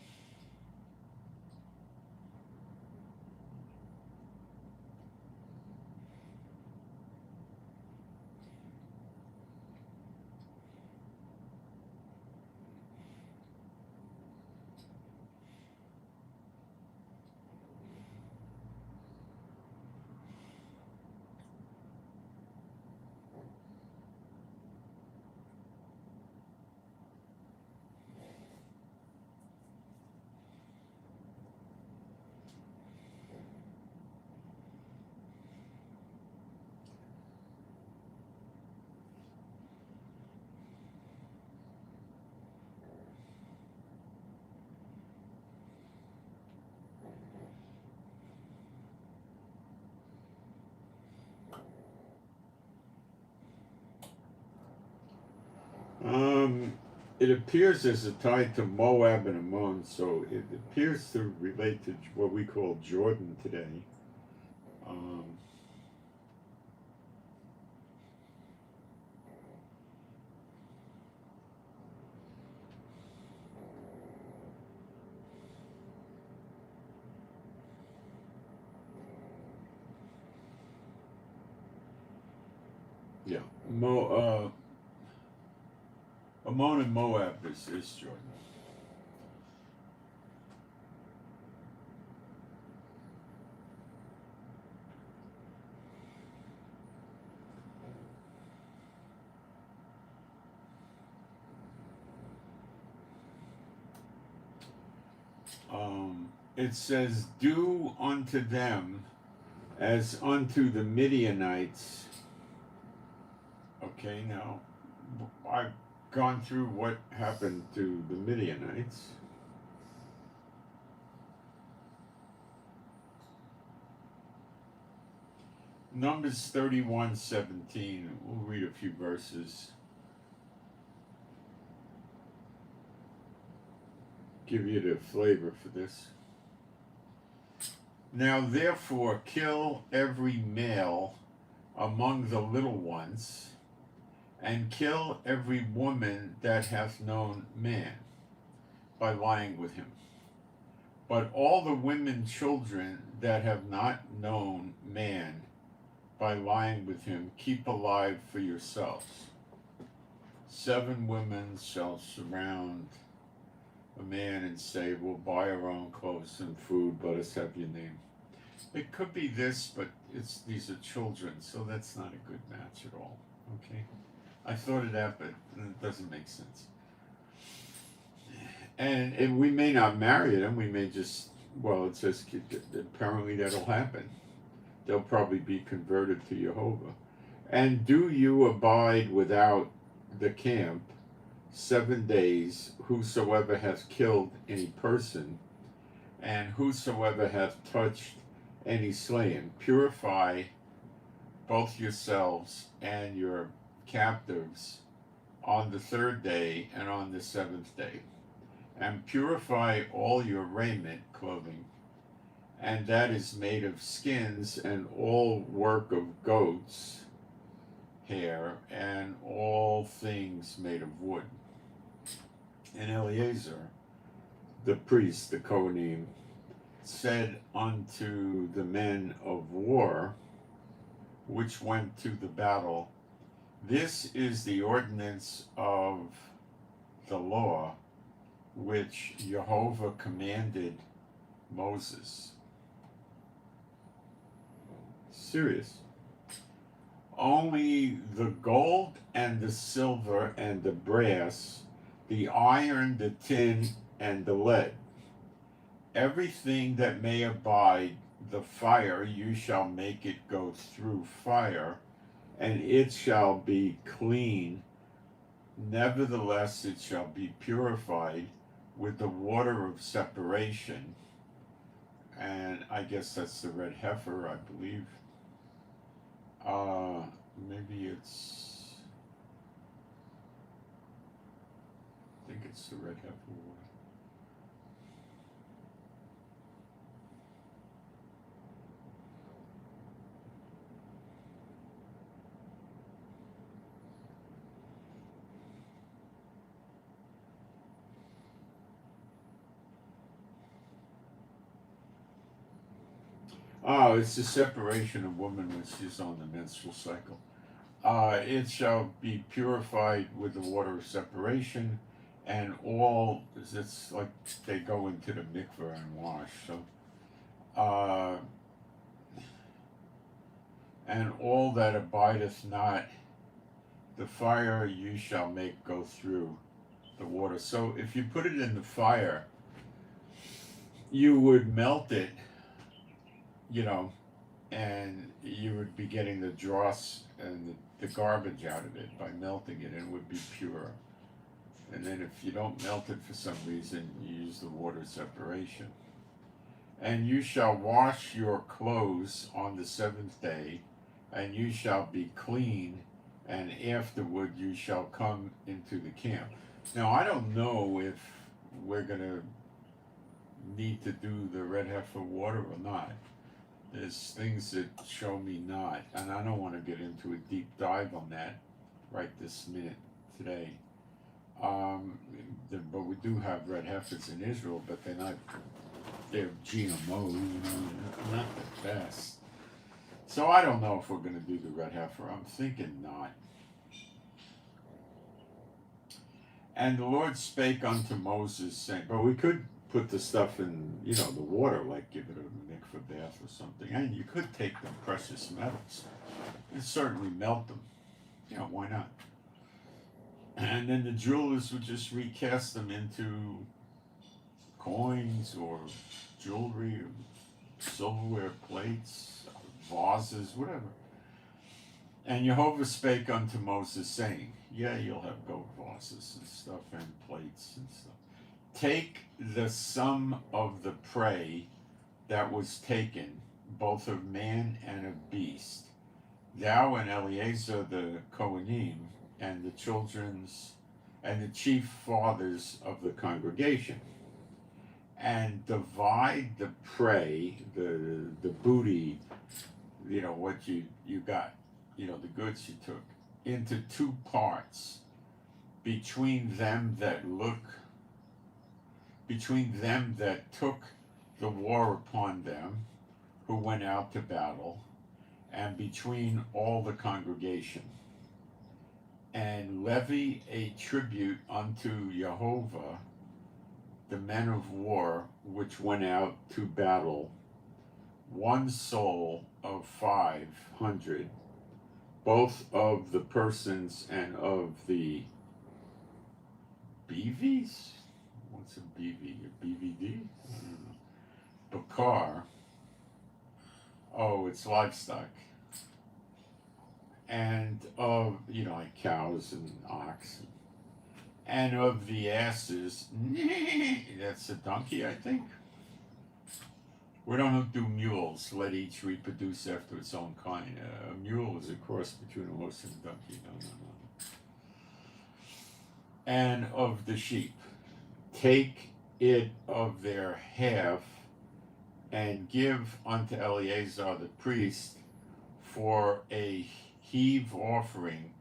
It appears as a tie to Moab and Ammon, so it appears to relate to what we call Jordan today. Yeah, Ammon and Moab is Jordan. It says, do unto them as unto the Midianites. Okay, now I've gone through what happened to the Midianites. Numbers 31:17. We'll read a few verses. Give you the flavor for this. Now therefore kill every male among the little ones, and kill every woman that hath known man by lying with him. But all the women children that have not known man by lying with him, keep alive for yourselves. 7 women shall surround a man and say, we'll buy our own clothes and food, let us have your name. It could be this, but these are children, so that's not a good match at all. Okay, I thought of that, but it doesn't make sense. And we may not marry them. We may just, well, it says apparently that'll happen. They'll probably be converted to Jehovah. And do you abide without the camp 7 days, whosoever hath killed any person, and whosoever hath touched any slain, purify both yourselves and your captives on the 3rd day and on the 7th day, and purify all your raiment, clothing, and that is made of skins, and all work of goats' hair, and all things made of wood. And Eleazar, the priest, the Kohanim, said unto the men of war which went to the battle, this is the ordinance of the law which Jehovah commanded Moses. Serious. Only the gold and the silver and the brass, the iron, the tin, and the lead, everything that may abide the fire, you shall make it go through fire, and it shall be clean. Nevertheless, it shall be purified with the water of separation. And I guess that's the red heifer, I believe. Maybe I think it's the red heifer water. Oh, it's the separation of woman when she's on the menstrual cycle. It shall be purified with the water of separation, and all, it's like they go into the mikveh and wash. So, and all that abideth not the fire you shall make go through the water. So if you put it in the fire, you would melt it, and you would be getting the dross and the garbage out of it by melting it, and it would be pure. And then if you don't melt it for some reason, you use the water separation. And you shall wash your clothes on the 7th day, and you shall be clean, and afterward you shall come into the camp. Now, I don't know if we're going to need to do the red heifer water or not. There's things that show me not, and I don't want to get into a deep dive on that right this minute today. But we do have red heifers in Israel, but they're GMO, not the best. So I don't know if we're going to do the red heifer. I'm thinking not. And the Lord spake unto Moses, saying, but we could put the stuff in, the water, like give it a mikveh bath or something. And you could take the precious metals and certainly melt them. Why not? And then the jewelers would just recast them into coins or jewelry or silverware plates, vases, whatever. And Jehovah spake unto Moses, saying, yeah, you'll have gold vases and stuff and plates and stuff. Take the sum of the prey that was taken, both of man and of beast, thou and Eleazar the Kohanim, and the children's and the chief fathers of the congregation, and divide the prey, the booty, what you got, the goods you took, into 2 parts, between them that took the war upon them, who went out to battle, and between all the congregation. And levy a tribute unto Jehovah the men of war which went out to battle, one soul of 500, both of the persons and of the BVs? What's a BV? A BVD? I don't know. Bakar. Oh, it's livestock. And of, like cows and ox. And of the asses, that's a donkey, I think. We don't do mules. Let each reproduce after its own kind. A mule is a cross between a horse and a donkey. No. And of the sheep, take it of their half, and give unto Eleazar the priest for a heave offering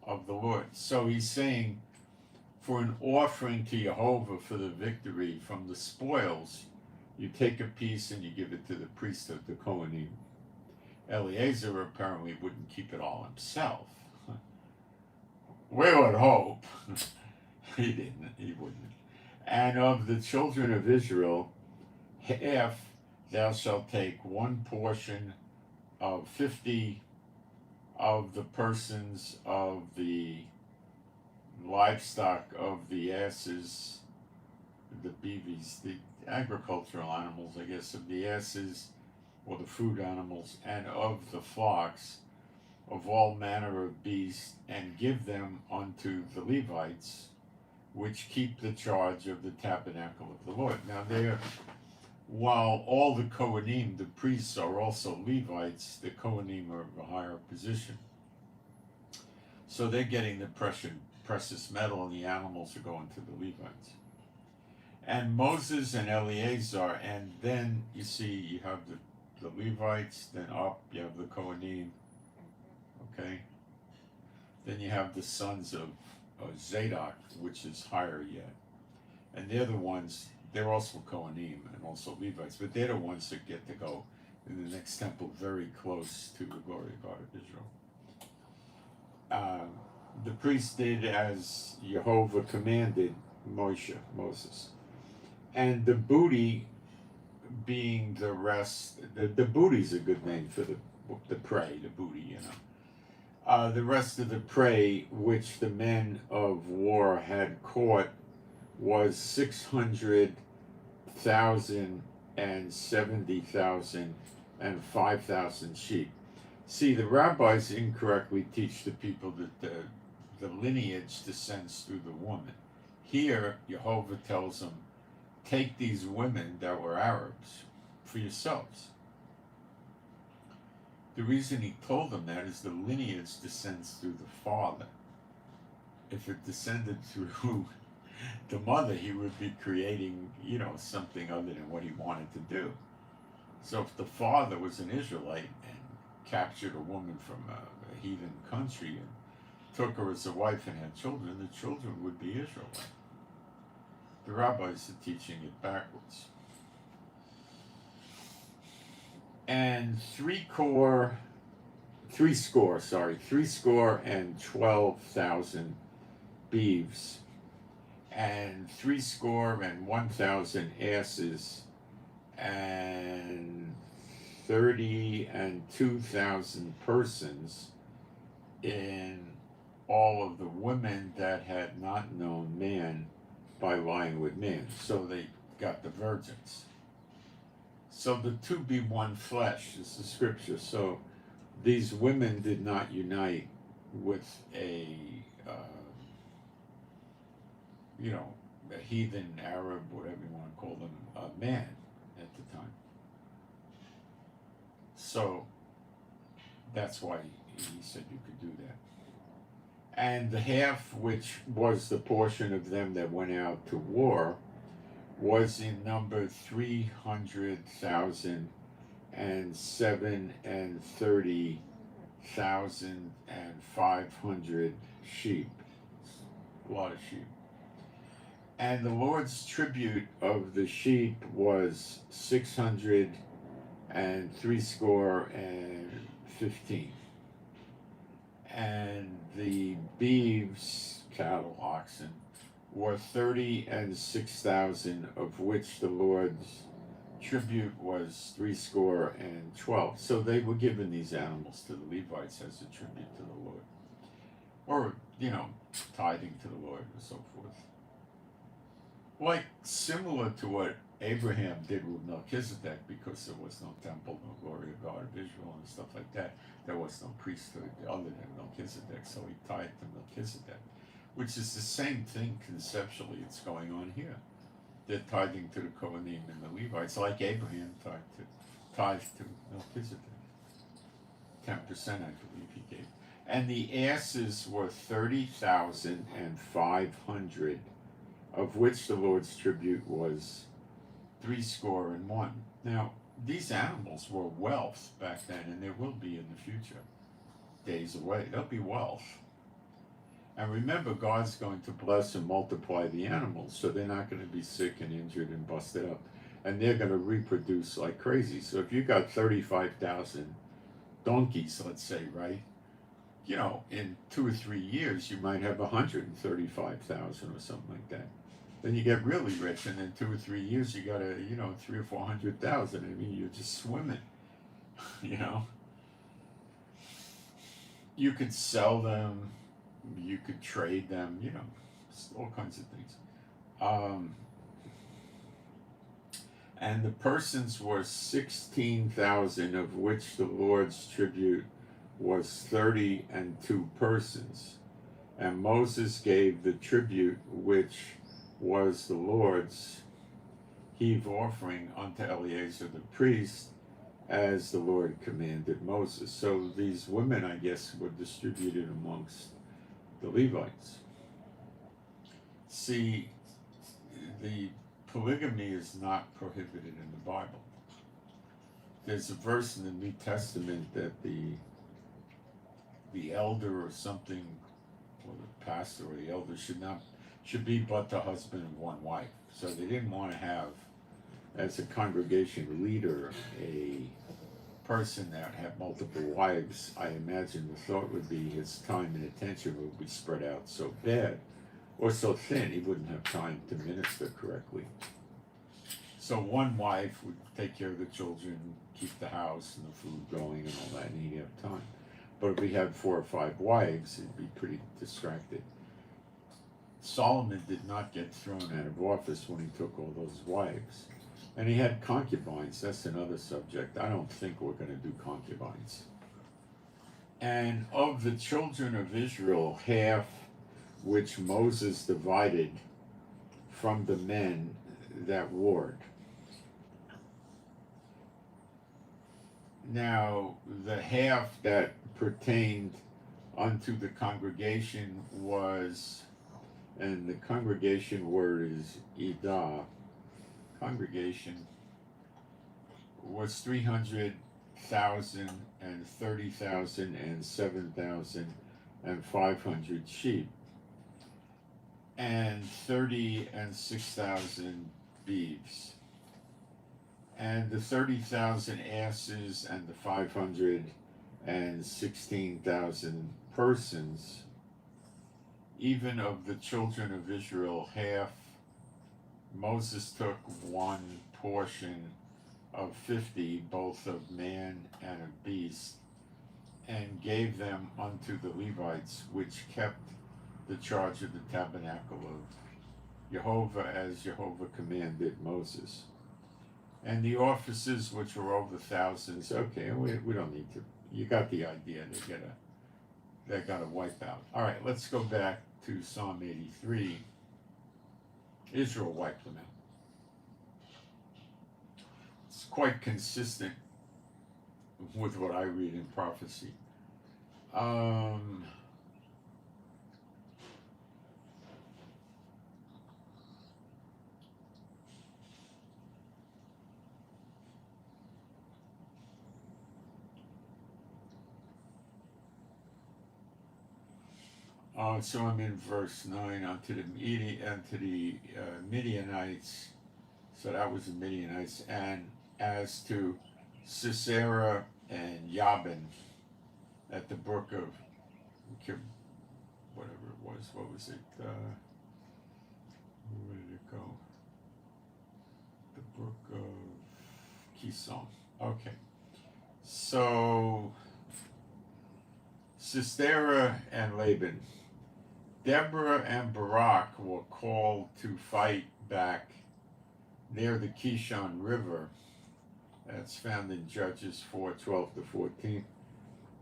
of the Lord. So he's saying, for an offering to Jehovah for the victory from the spoils, you take a piece and you give it to the priest of the Kohanim. Eleazar apparently wouldn't keep it all himself. We would hope. He wouldn't. And of the children of Israel, half thou shalt take, one portion of 50 of the persons of the livestock, of the asses, the beeves, the agricultural animals, I guess, of the asses, or the food animals, and of the flocks, of all manner of beasts, and give them unto the Levites, which keep the charge of the tabernacle of the Lord. Now there, while all the Kohanim, the priests, are also Levites, the Kohanim are of a higher position. So they're getting the precious metal, and the animals are going to the Levites. And Moses and Eleazar, and then you see you have the Levites, then up you have the Kohanim, okay? Then you have the sons of Zadok, which is higher yet. And they're the ones, they're also Kohanim and also Levites, but they're the ones that get to go in the next temple very close to the glory of God of Israel. The priest did as Jehovah commanded Moses. And the booty being the rest, the booty's a good name for the prey, the booty, the rest of the prey which the men of war had caught was 600,000 and 70,000 and 5,000 sheep. See, the rabbis incorrectly teach the people that the lineage descends through the woman. Here, Jehovah tells them, take these women that were Arabs for yourselves. The reason he told them that is the lineage descends through the father. If it descended through the mother, he would be creating, something other than what he wanted to do. So if the father was an Israelite and captured a woman from a heathen country and took her as a wife and had children, the children would be Israelite. The rabbis are teaching it backwards. And three score and 12,000 beeves, and 1,000 asses, and 32,000 persons, in all of the women that had not known man by lying with man. So they got the virgins. So the two be one flesh is the scripture. So these women did not unite with a heathen Arab, whatever you want to call them, man at the time. So that's why he said you could do that. And the half, which was the portion of them that went out to war, was in number 300,000 and 30,500 sheep. A lot of sheep. And the Lord's tribute of the sheep was 615. And the beeves, cattle, oxen, were 30 and 6,000, of which the Lord's tribute was threescore and 12. So they were given these animals to the Levites as a tribute to the Lord, or tithing to the Lord and so forth. Like similar to what Abraham did with Melchizedek, because there was no temple, no glory of God of Israel and stuff like that. There was no priesthood other than Melchizedek, so he tithed to Melchizedek, which is the same thing conceptually it's going on here. They're tithing to the Kohanim and the Levites, like Abraham tithed to Melchizedek. 10%, I believe he gave. And the asses were 30,500, of which the Lord's tribute was threescore and one. Now, these animals were wealth back then, and there will be in the future. Days away, they'll be wealth. And remember, God's going to bless and multiply the animals, so they're not going to be sick and injured and busted up. And they're going to reproduce like crazy. So if you got 35,000 donkeys, let's say, right? In 2 or 3 years, you might have 135,000 or something like that. Then you get really rich, and in 2 or 3 years, you got 300,000 or 400,000. I mean, you're just swimming, You could sell them, you could trade them, all kinds of things. And the persons were 16,000, of which the Lord's tribute was 32 persons. And Moses gave the tribute which was the Lord's heave offering unto Eleazar the priest, as the Lord commanded Moses. So these women, I guess, were distributed amongst the Levites. See, the polygamy is not prohibited in the Bible. There's a verse in the New Testament that the elder or something, or the pastor or the elder should be but the husband of one wife. So they didn't want to have, as a congregation leader, a person that had multiple wives. I imagine the thought would be his time and attention would be spread out so bad or so thin he wouldn't have time to minister correctly. So one wife would take care of the children, keep the house and the food going and all that, and he'd have time. But if he had 4 or 5 wives, he'd be pretty distracted. Solomon did not get thrown out of office when he took all those wives. And he had concubines. That's another subject. I don't think we're going to do concubines. And of the children of Israel, half which Moses divided from the men that warred. Now, the half that pertained unto the congregation was, and the congregation word is Idah, congregation was 300,000 and 30,000 and 7,500 sheep, and 30 and 6,000 beeves, and the 30,000 asses, and the 516,000 persons. Even of the children of Israel, half Moses took one portion of 50, both of man and of beast, and gave them unto the Levites, which kept the charge of the tabernacle of Jehovah, as Jehovah commanded Moses. And the officers, which were over thousands, okay, we don't need to, you got the idea, they're gonna wipe out. All right, let's go back to Psalm 83. Israel wiped them out. It's quite consistent with what I read in prophecy. So I'm in verse 9, unto the Midianites, so that was the Midianites, and as to Sisera and Yabin at the brook of, whatever it was, what was it, Where did it go? The book of Kison. Okay. So, Sisera and Laban. Deborah and Barak were called to fight back near the Kishon River. That's found in Judges 4:12 to 14.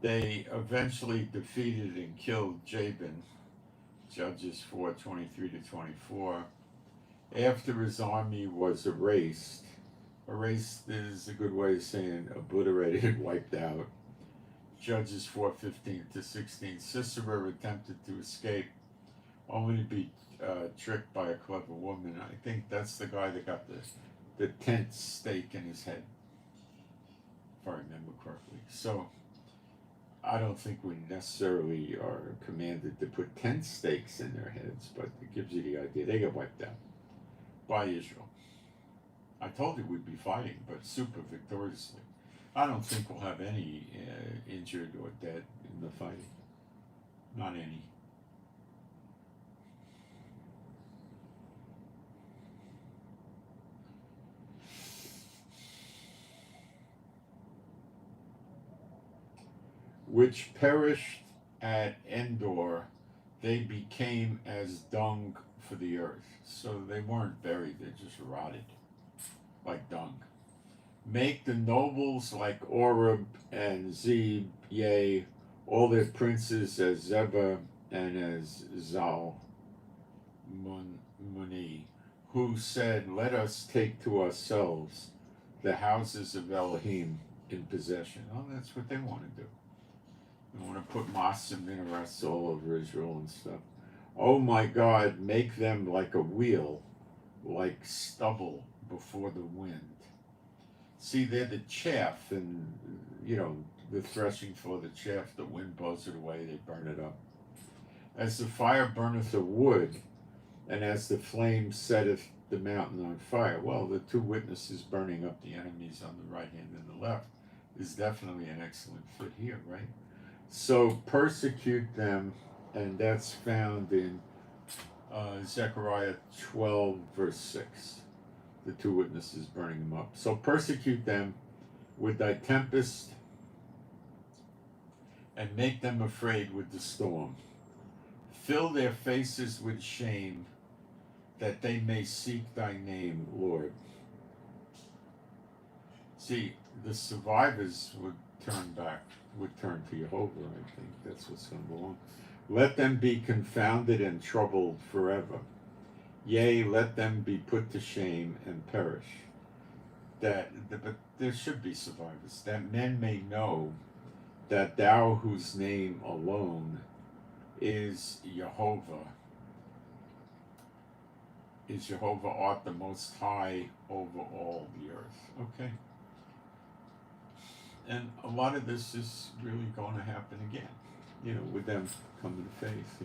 They eventually defeated and killed Jabin, Judges 4:23 to 24. After his army was erased is a good way of saying obliterated, wiped out. Judges 4:15 to 16. Sisera attempted to escape, only to be tricked by a clever woman. I think that's the guy that got the tent stake in his head, if I remember correctly. So I don't think we necessarily are commanded to put tent stakes in their heads, but it gives you the idea. They got wiped out by Israel. I told you we'd be fighting, but super victoriously. I don't think we'll have any injured or dead in the fighting. Not any. Which perished at Endor, they became as dung for the earth. So they weren't buried, they just rotted like dung. Make the nobles like Oreb and Zeb, yea, all their princes as Zebah and as Zalmunni, who said, let us take to ourselves the houses of Elohim in possession. Oh, that's what they want to do. They want to put mosques and minarets all over Israel and stuff. Oh my God, make them like a wheel, like stubble before the wind. See, they're the chaff, and the threshing for the chaff, the wind blows it away, they burn it up. As the fire burneth the wood, and as the flame setteth the mountain on fire. Well, the two witnesses burning up the enemies on the right hand and the left is definitely an excellent fit here, right? So persecute them, and that's found in Zechariah 12, verse 6. The two witnesses burning them up. So persecute them with thy tempest, and make them afraid with the storm. Fill their faces with shame, that they may seek thy name, Lord. See, the survivors would turn to Jehovah, I think. That's what's going to go on. Let them be confounded and troubled forever. Yea, let them be put to shame and perish. But there should be survivors, that men may know that thou, whose name alone is Jehovah, art the most high over all the earth. Okay. And a lot of this is really going to happen again, with them coming to faith,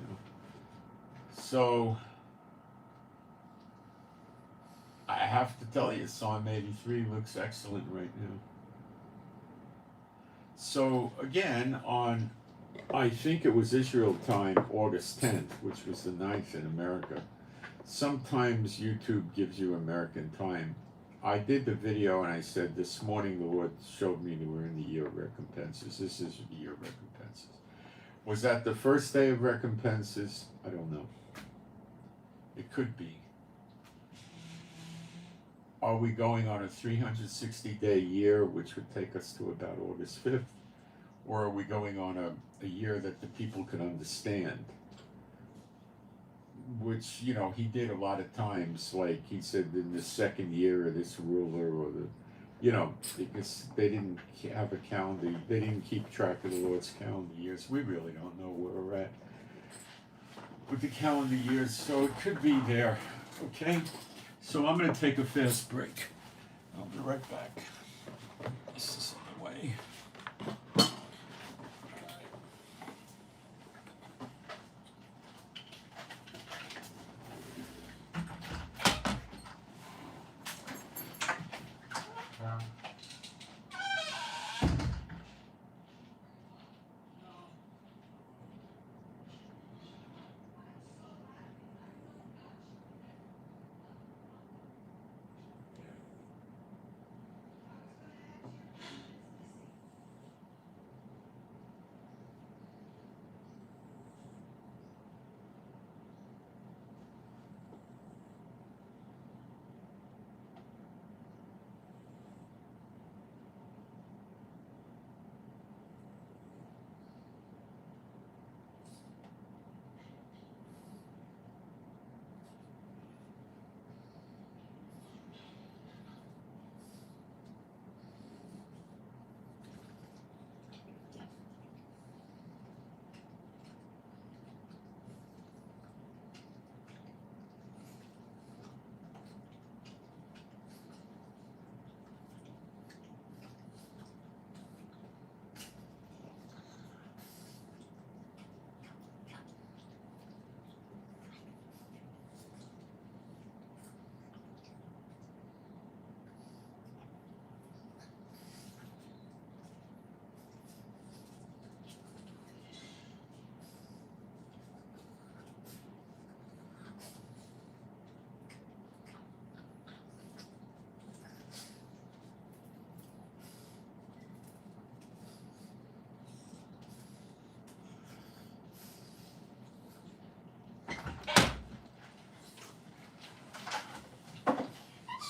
So, I have to tell you, Psalm 83 looks excellent right now. So, again, on, I think it was Israel time, August 10th, which was the 9th in America. Sometimes YouTube gives you American time. I did the video and I said, this morning the Lord showed me that we're in the year of recompenses. This is the year of recompenses. Was that the first day of recompenses? I don't know. It could be. Are we going on a 360-day year, which would take us to about August 5th? Or are we going on a year that the people can understand? Which, he did a lot of times, like he said in the second year of this ruler, or because they didn't have a calendar, they didn't keep track of the Lord's calendar years. We really don't know where we're at with the calendar years, so it could be there, okay? So I'm going to take a fast break. I'll be right back. This is on the way.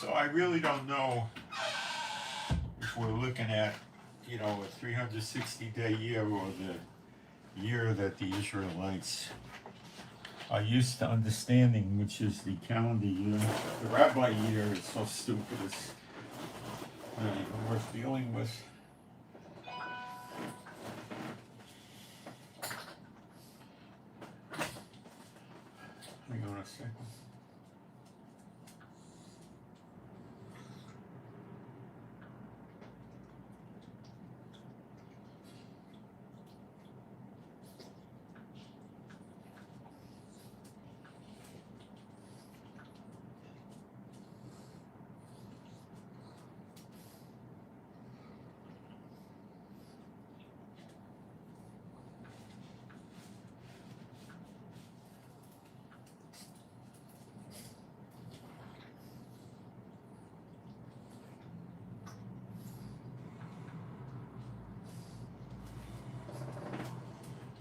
So I really don't know if we're looking at, a 360-day year or the year that the Israelites are used to understanding, which is the calendar year. The rabbi year is so stupid, it's not even worth dealing with. Hang on a second.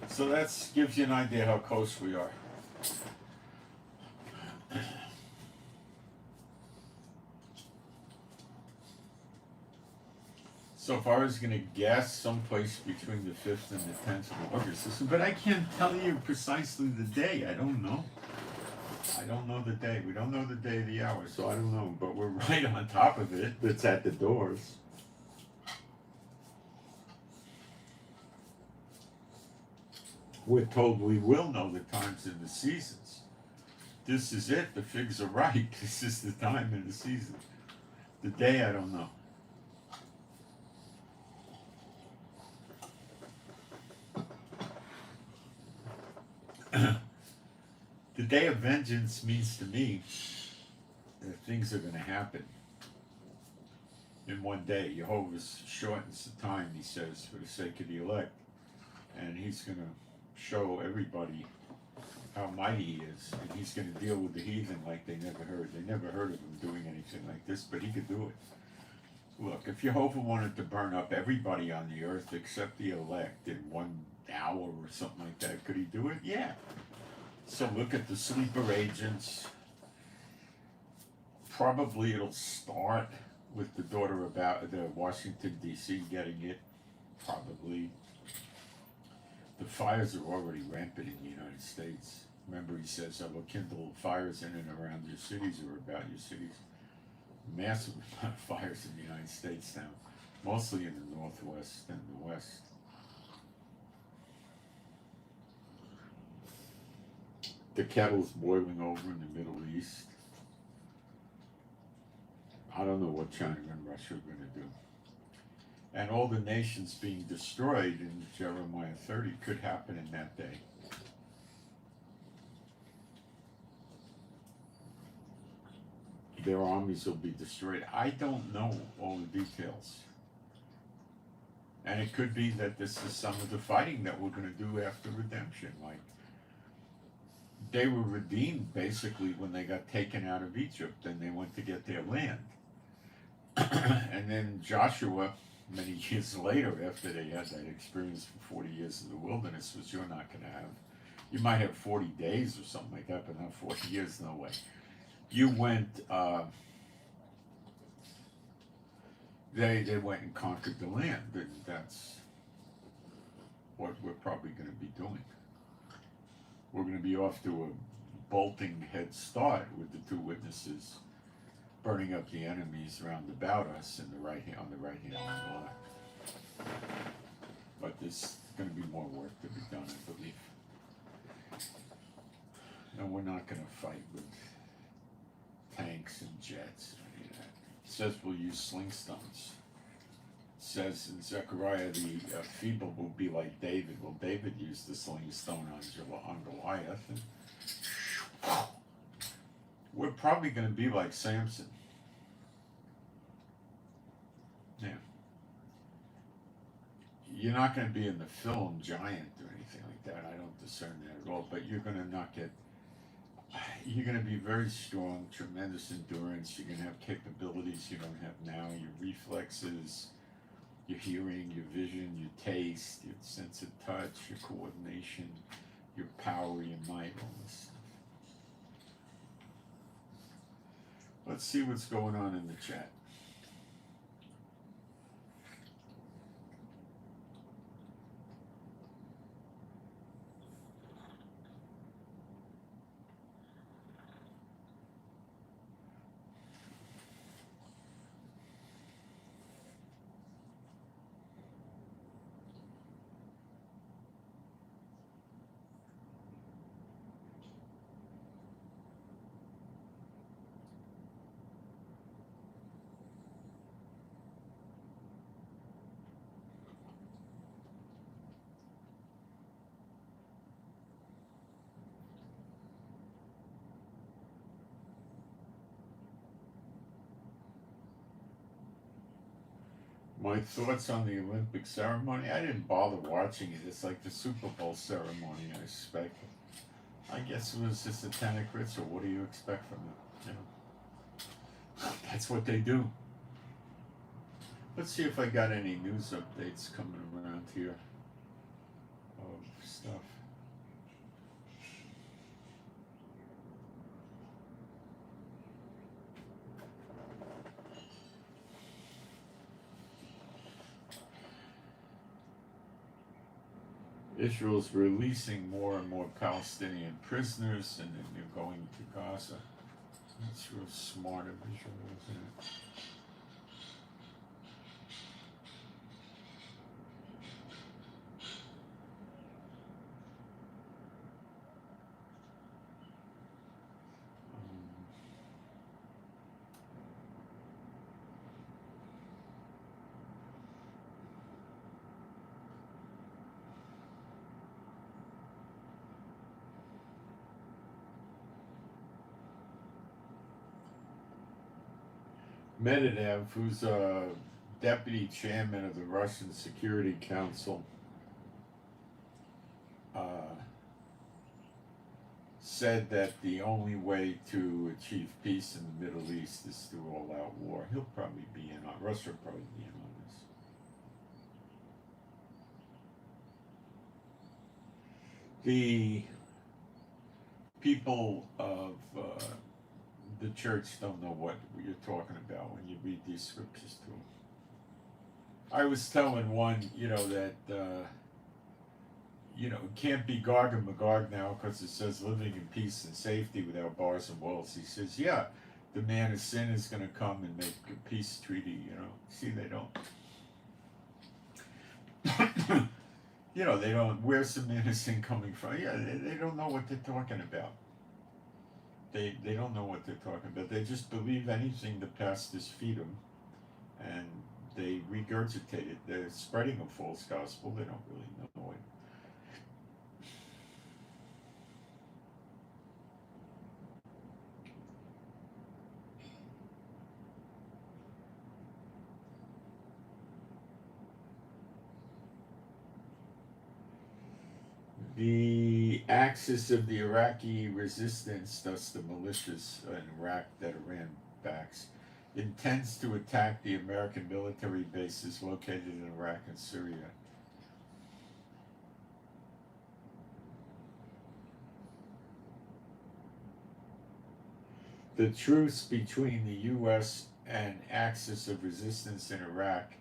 So that gives you an idea how close we are. So if I was going to guess someplace between the 5th and the 10th of August, but I can't tell you precisely the day. I don't know. I don't know the day. We don't know the day of the hour, so I don't know. But we're right on top of it. It's at the doors. We're told we will know the times and the seasons. This is it. The figs are ripe. This is the time and the season. The day, I don't know. The day of vengeance means to me that things are going to happen in one day. Jehovah shortens the time, he says, for the sake of the elect. And he's going to show everybody how mighty he is, and he's going to deal with the heathen like they never heard. They never heard of him doing anything like this, but he could do it. Look, if Jehovah wanted to burn up everybody on the earth except the elect in 1 hour or something like that, could he do it? Yeah. So look at the sleeper agents. Probably it'll start with the daughter about the Washington, D.C. getting it. Probably. The fires are already rampant in the United States. Remember, he says, I will kindle fires in and around your cities or about your cities. Massive amount of fires in the United States now, mostly in the Northwest and the West. The kettle's boiling over in the Middle East. I don't know what China and Russia are going to do. And all the nations being destroyed in Jeremiah 30 could happen in that day. Their armies will be destroyed. I don't know all the details. And it could be that this is some of the fighting that we're going to do after redemption. Like, they were redeemed basically when they got taken out of Egypt and they went to get their land. And then Joshua, many years later, after they had that experience for 40 years in the wilderness, which you're not going to have. You might have 40 days or something like that, but not 40 years, no way. You went, they went and conquered the land, and that's what we're probably going to be doing. We're going to be off to a bolting head start with the two witnesses burning up the enemies round about us on the right hand and the left. But there's going to be more work to be done, I believe. And we're not going to fight with tanks and jets or any of that. It says we'll use slingstones. It says in Zechariah the feeble will be like David. Well, David used the slingstone on Goliath. And we're probably going to be like Samson. Yeah. You're not going to be in the film Giant or anything like that. I don't discern that at all. But you're going to be very strong, tremendous endurance. You're going to have capabilities you don't have now. Your reflexes, your hearing, your vision, your taste, your sense of touch, your coordination, your power, your might, all this stuff. Let's see what's going on in the chat. My thoughts on the Olympic ceremony, I didn't bother watching it. It's like the Super Bowl ceremony, I expect. I guess it was just a ten of crits, or what do you expect from it? You know, that's what they do. Let's see if I got any news updates coming around here of stuff. Israel's releasing more and more Palestinian prisoners, and then they're going to Gaza. That's real smart of Israel, isn't it? Medvedev, who's a deputy chairman of the Russian Security Council, said that the only way to achieve peace in the Middle East is through all-out war. He'll probably be in on, Russia will probably be in on this. The people of the church don't know what you're talking about when you read these scriptures to them. I was telling one, that it can't be Gog and Magog now because it says living in peace and safety without bars and walls. He says, yeah, the man of sin is going to come and make a peace treaty, See, they don't. They don't, where's the man of sin coming from? Yeah, they don't know what they're talking about. They don't know what they're talking about. They just believe anything the pastors feed them, and they regurgitate it. They're spreading a false gospel. They don't really know it. The axis of the Iraqi resistance, thus the militias in Iraq that Iran backs, intends to attack the American military bases located in Iraq and Syria. The truce between the U.S. and Axis of Resistance in Iraq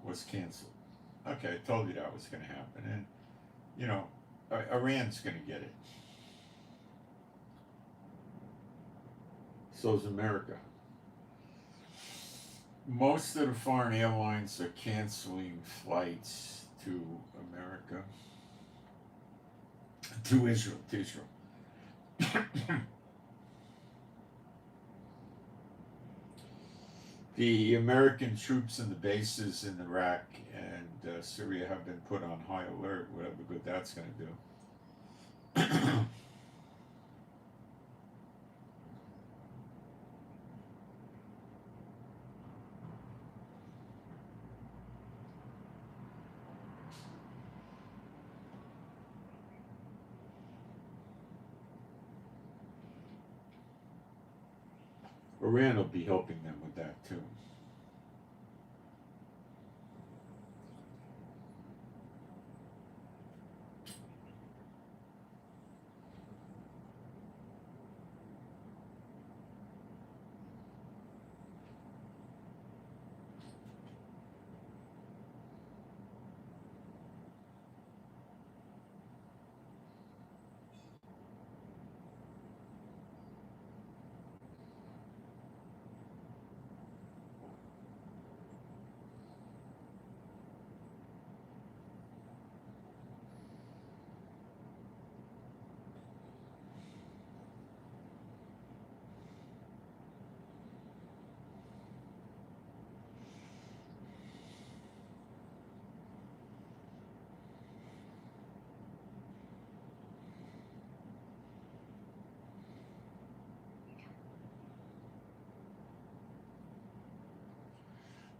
was canceled. Okay, I told you that was going to happen. And, Iran's going to get it. So's America. Most of the foreign airlines are canceling flights to America, to Israel. The American troops and the bases in Iraq and Syria have been put on high alert, whatever good that's going to do. Iran will be helping them with that too.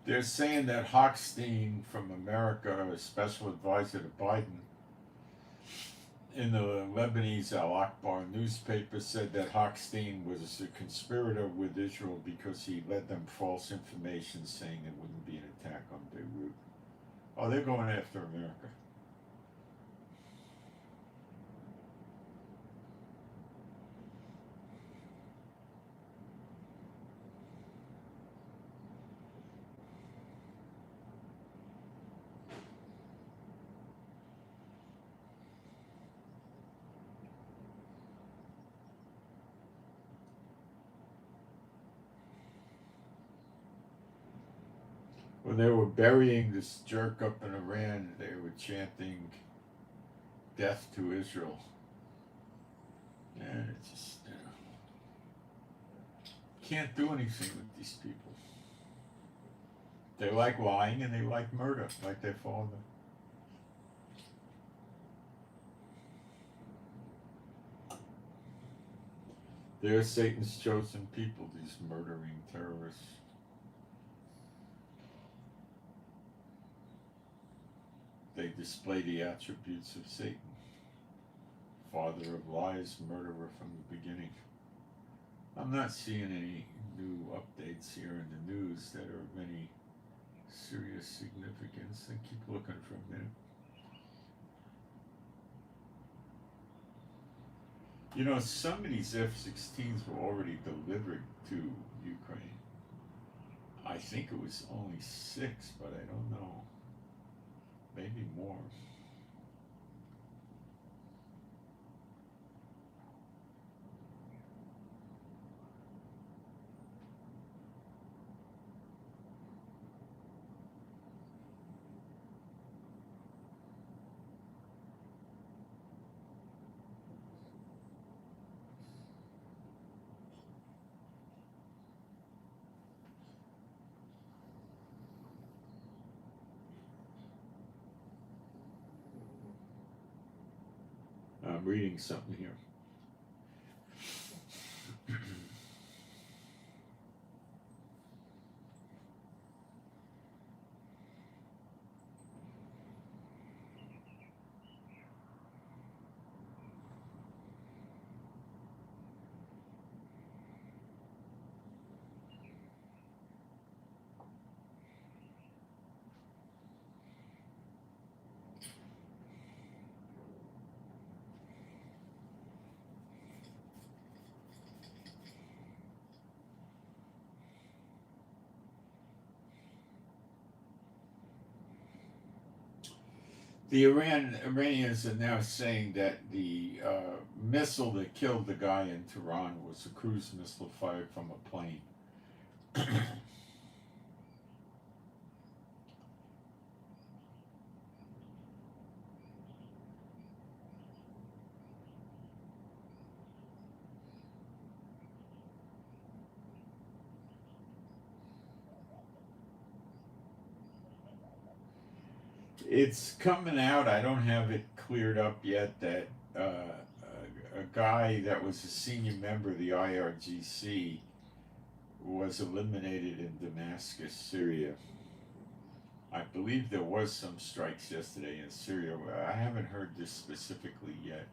They're saying that Hochstein from America, a special advisor to Biden, in the Lebanese Al Akbar newspaper, said that Hochstein was a conspirator with Israel because he led them false information saying there wouldn't be an attack on Beirut. Oh, they're going after America. When they were burying this jerk up in Iran, they were chanting death to Israel. And it's just, can't do anything with these people. They like lying and they like murder, like they fall in the... They're Satan's chosen people, these murdering terrorists. They display the attributes of Satan. Father of lies, murderer from the beginning. I'm not seeing any new updates here in the news that are of any serious significance. I keep looking for a minute. You know, some of these F-16s were already delivered to Ukraine. I think it was only 6, but I don't know. Maybe more. I'm reading something here. The Iranians are now saying that the missile that killed the guy in Tehran was a cruise missile fired from a plane. It's coming out, I don't have it cleared up yet, that a guy that was a senior member of the IRGC was eliminated in Damascus, Syria. I believe there was some strikes yesterday in Syria. I haven't heard this specifically yet.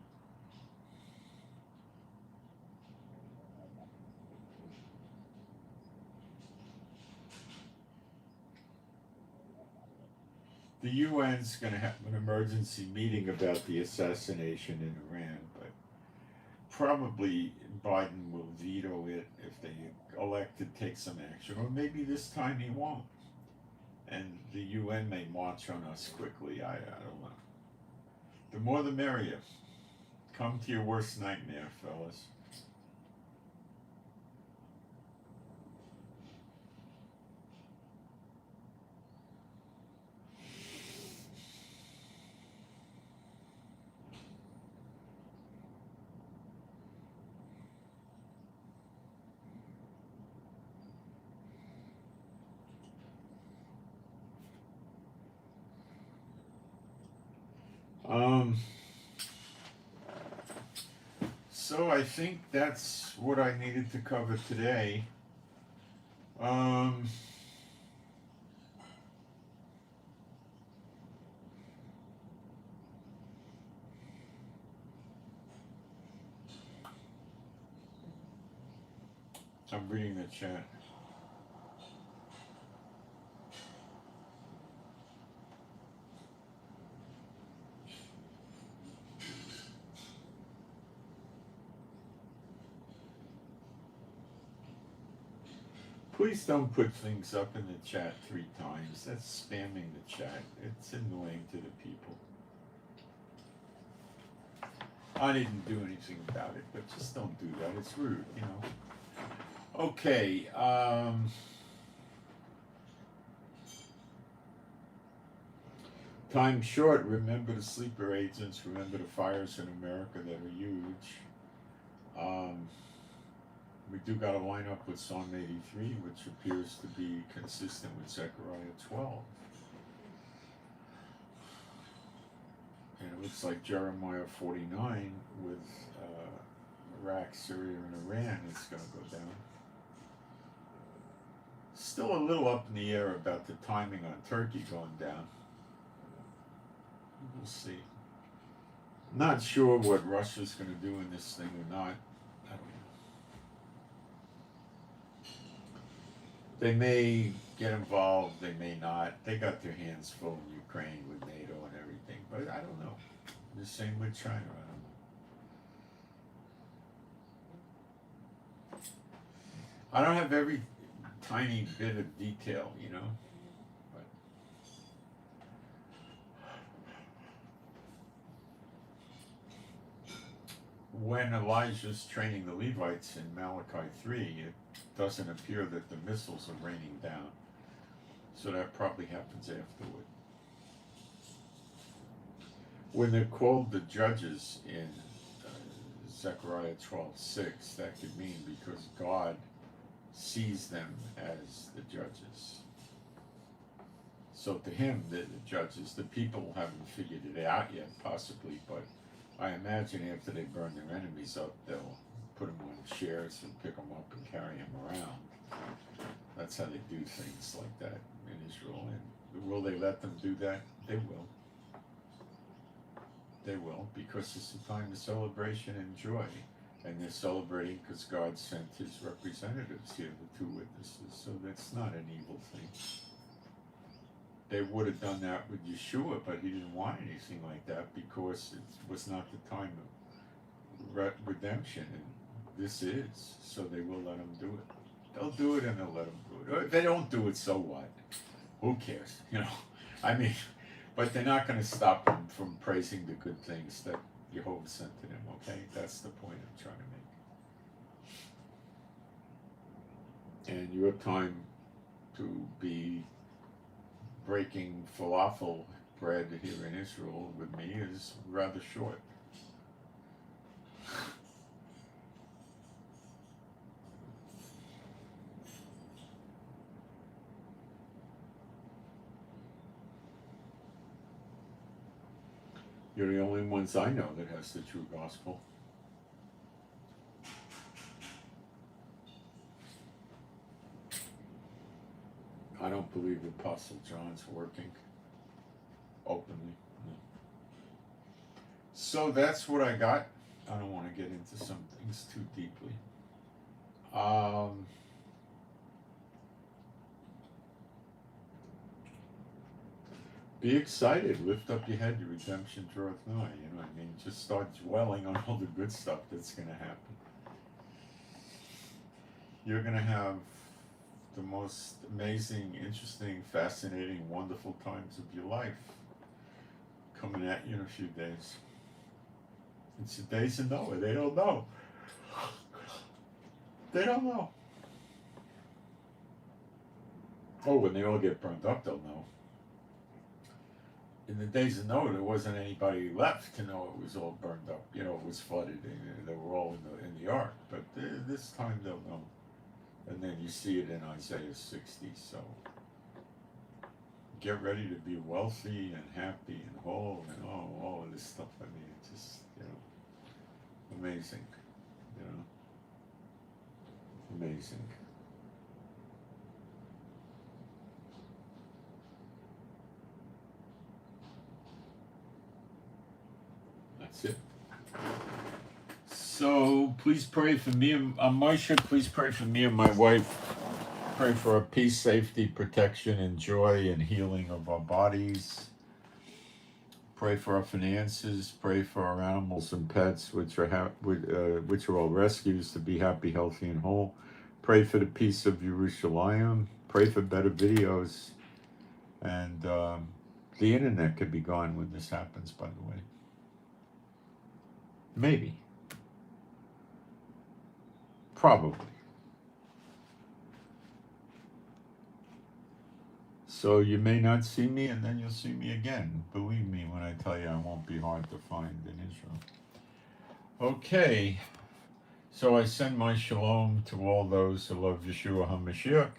The UN's going to have an emergency meeting about the assassination in Iran, but probably Biden will veto it if they elect to take some action, or maybe this time he won't. And the UN may march on us quickly. I don't know. The more the merrier. Come to your worst nightmare, fellas. So I think that's what I needed to cover today. I'm reading the chat. Please don't put things up in the chat 3 times. That's spamming the chat. It's annoying to the people. I didn't do anything about it, but just don't do that. It's rude, you know. Okay. Time short. Remember the sleeper agents. Remember the fires in America that are huge. We do got to line up with Psalm 83, which appears to be consistent with Zechariah 12. And it looks like Jeremiah 49 with Iraq, Syria, and Iran is going to go down. Still a little up in the air about the timing on Turkey going down. We'll see. Not sure what Russia's going to do in this thing or not. I don't know. They may get involved, they may not. They got their hands full in Ukraine with NATO and everything, but I don't know. The same with China, I don't know. I don't have every tiny bit of detail, you know. But when Elijah's training the Levites in Malachi 3, it doesn't appear that the missiles are raining down. So that probably happens afterward. When they're called the judges in Zechariah 12:6, that could mean because God sees them as the judges. So to him, the judges, the people haven't figured it out yet, possibly, but I imagine after they burn their enemies up, they'll put them on chairs and pick them up and carry them around. That's how they do things like that in Israel. And will they let them do that? They will. They will, because it's a time of celebration and joy. And they're celebrating because God sent his representatives here, the 2 witnesses. So that's not an evil thing. They would have done that with Yeshua, but he didn't want anything like that because it was not the time of redemption. And this is. So they will let him do it. They'll do it and they'll let him do it. Or if they don't do it, so what? Who cares? You know, I mean, but they're not going to stop them from praising the good things that Jehovah sent to them, okay? That's the point I'm trying to make. And your time to be breaking falafel bread here in Israel with me is rather short. You're the only ones I know that has the true gospel. I don't believe Apostle John's working openly. No. So that's what I got. I don't want to get into some things too deeply. Be excited, lift up your head, your redemption draweth nigh. You know what I mean? Just start dwelling on all the good stuff that's going to happen. You're going to have the most amazing, interesting, fascinating, wonderful times of your life coming at you in a few days. It's the days of Noah. They don't know. They don't know. Oh, when they all get burnt up, they'll know. In the days of Noah, there wasn't anybody left to know it was all burned up. You know, it was flooded, and they were all in the ark. But this time they'll know. And then you see it in Isaiah 60. So get ready to be wealthy and happy and whole and all of this stuff. I mean, it's just, you know, amazing. You know, amazing. That's it. So please pray for me and Moshe. Please pray for me and my wife. Pray for our peace, safety, protection, and joy and healing of our bodies. Pray for our finances. Pray for our animals and pets, which are all rescues, to be happy, healthy, and whole. Pray for the peace of Jerusalem. Pray for better videos. And the internet could be gone when this happens, by the way. Maybe. Probably. So you may not see me, and then you'll see me again. Believe me when I tell you I won't be hard to find in Israel. Okay. So I send my shalom to all those who love Yeshua HaMashiach.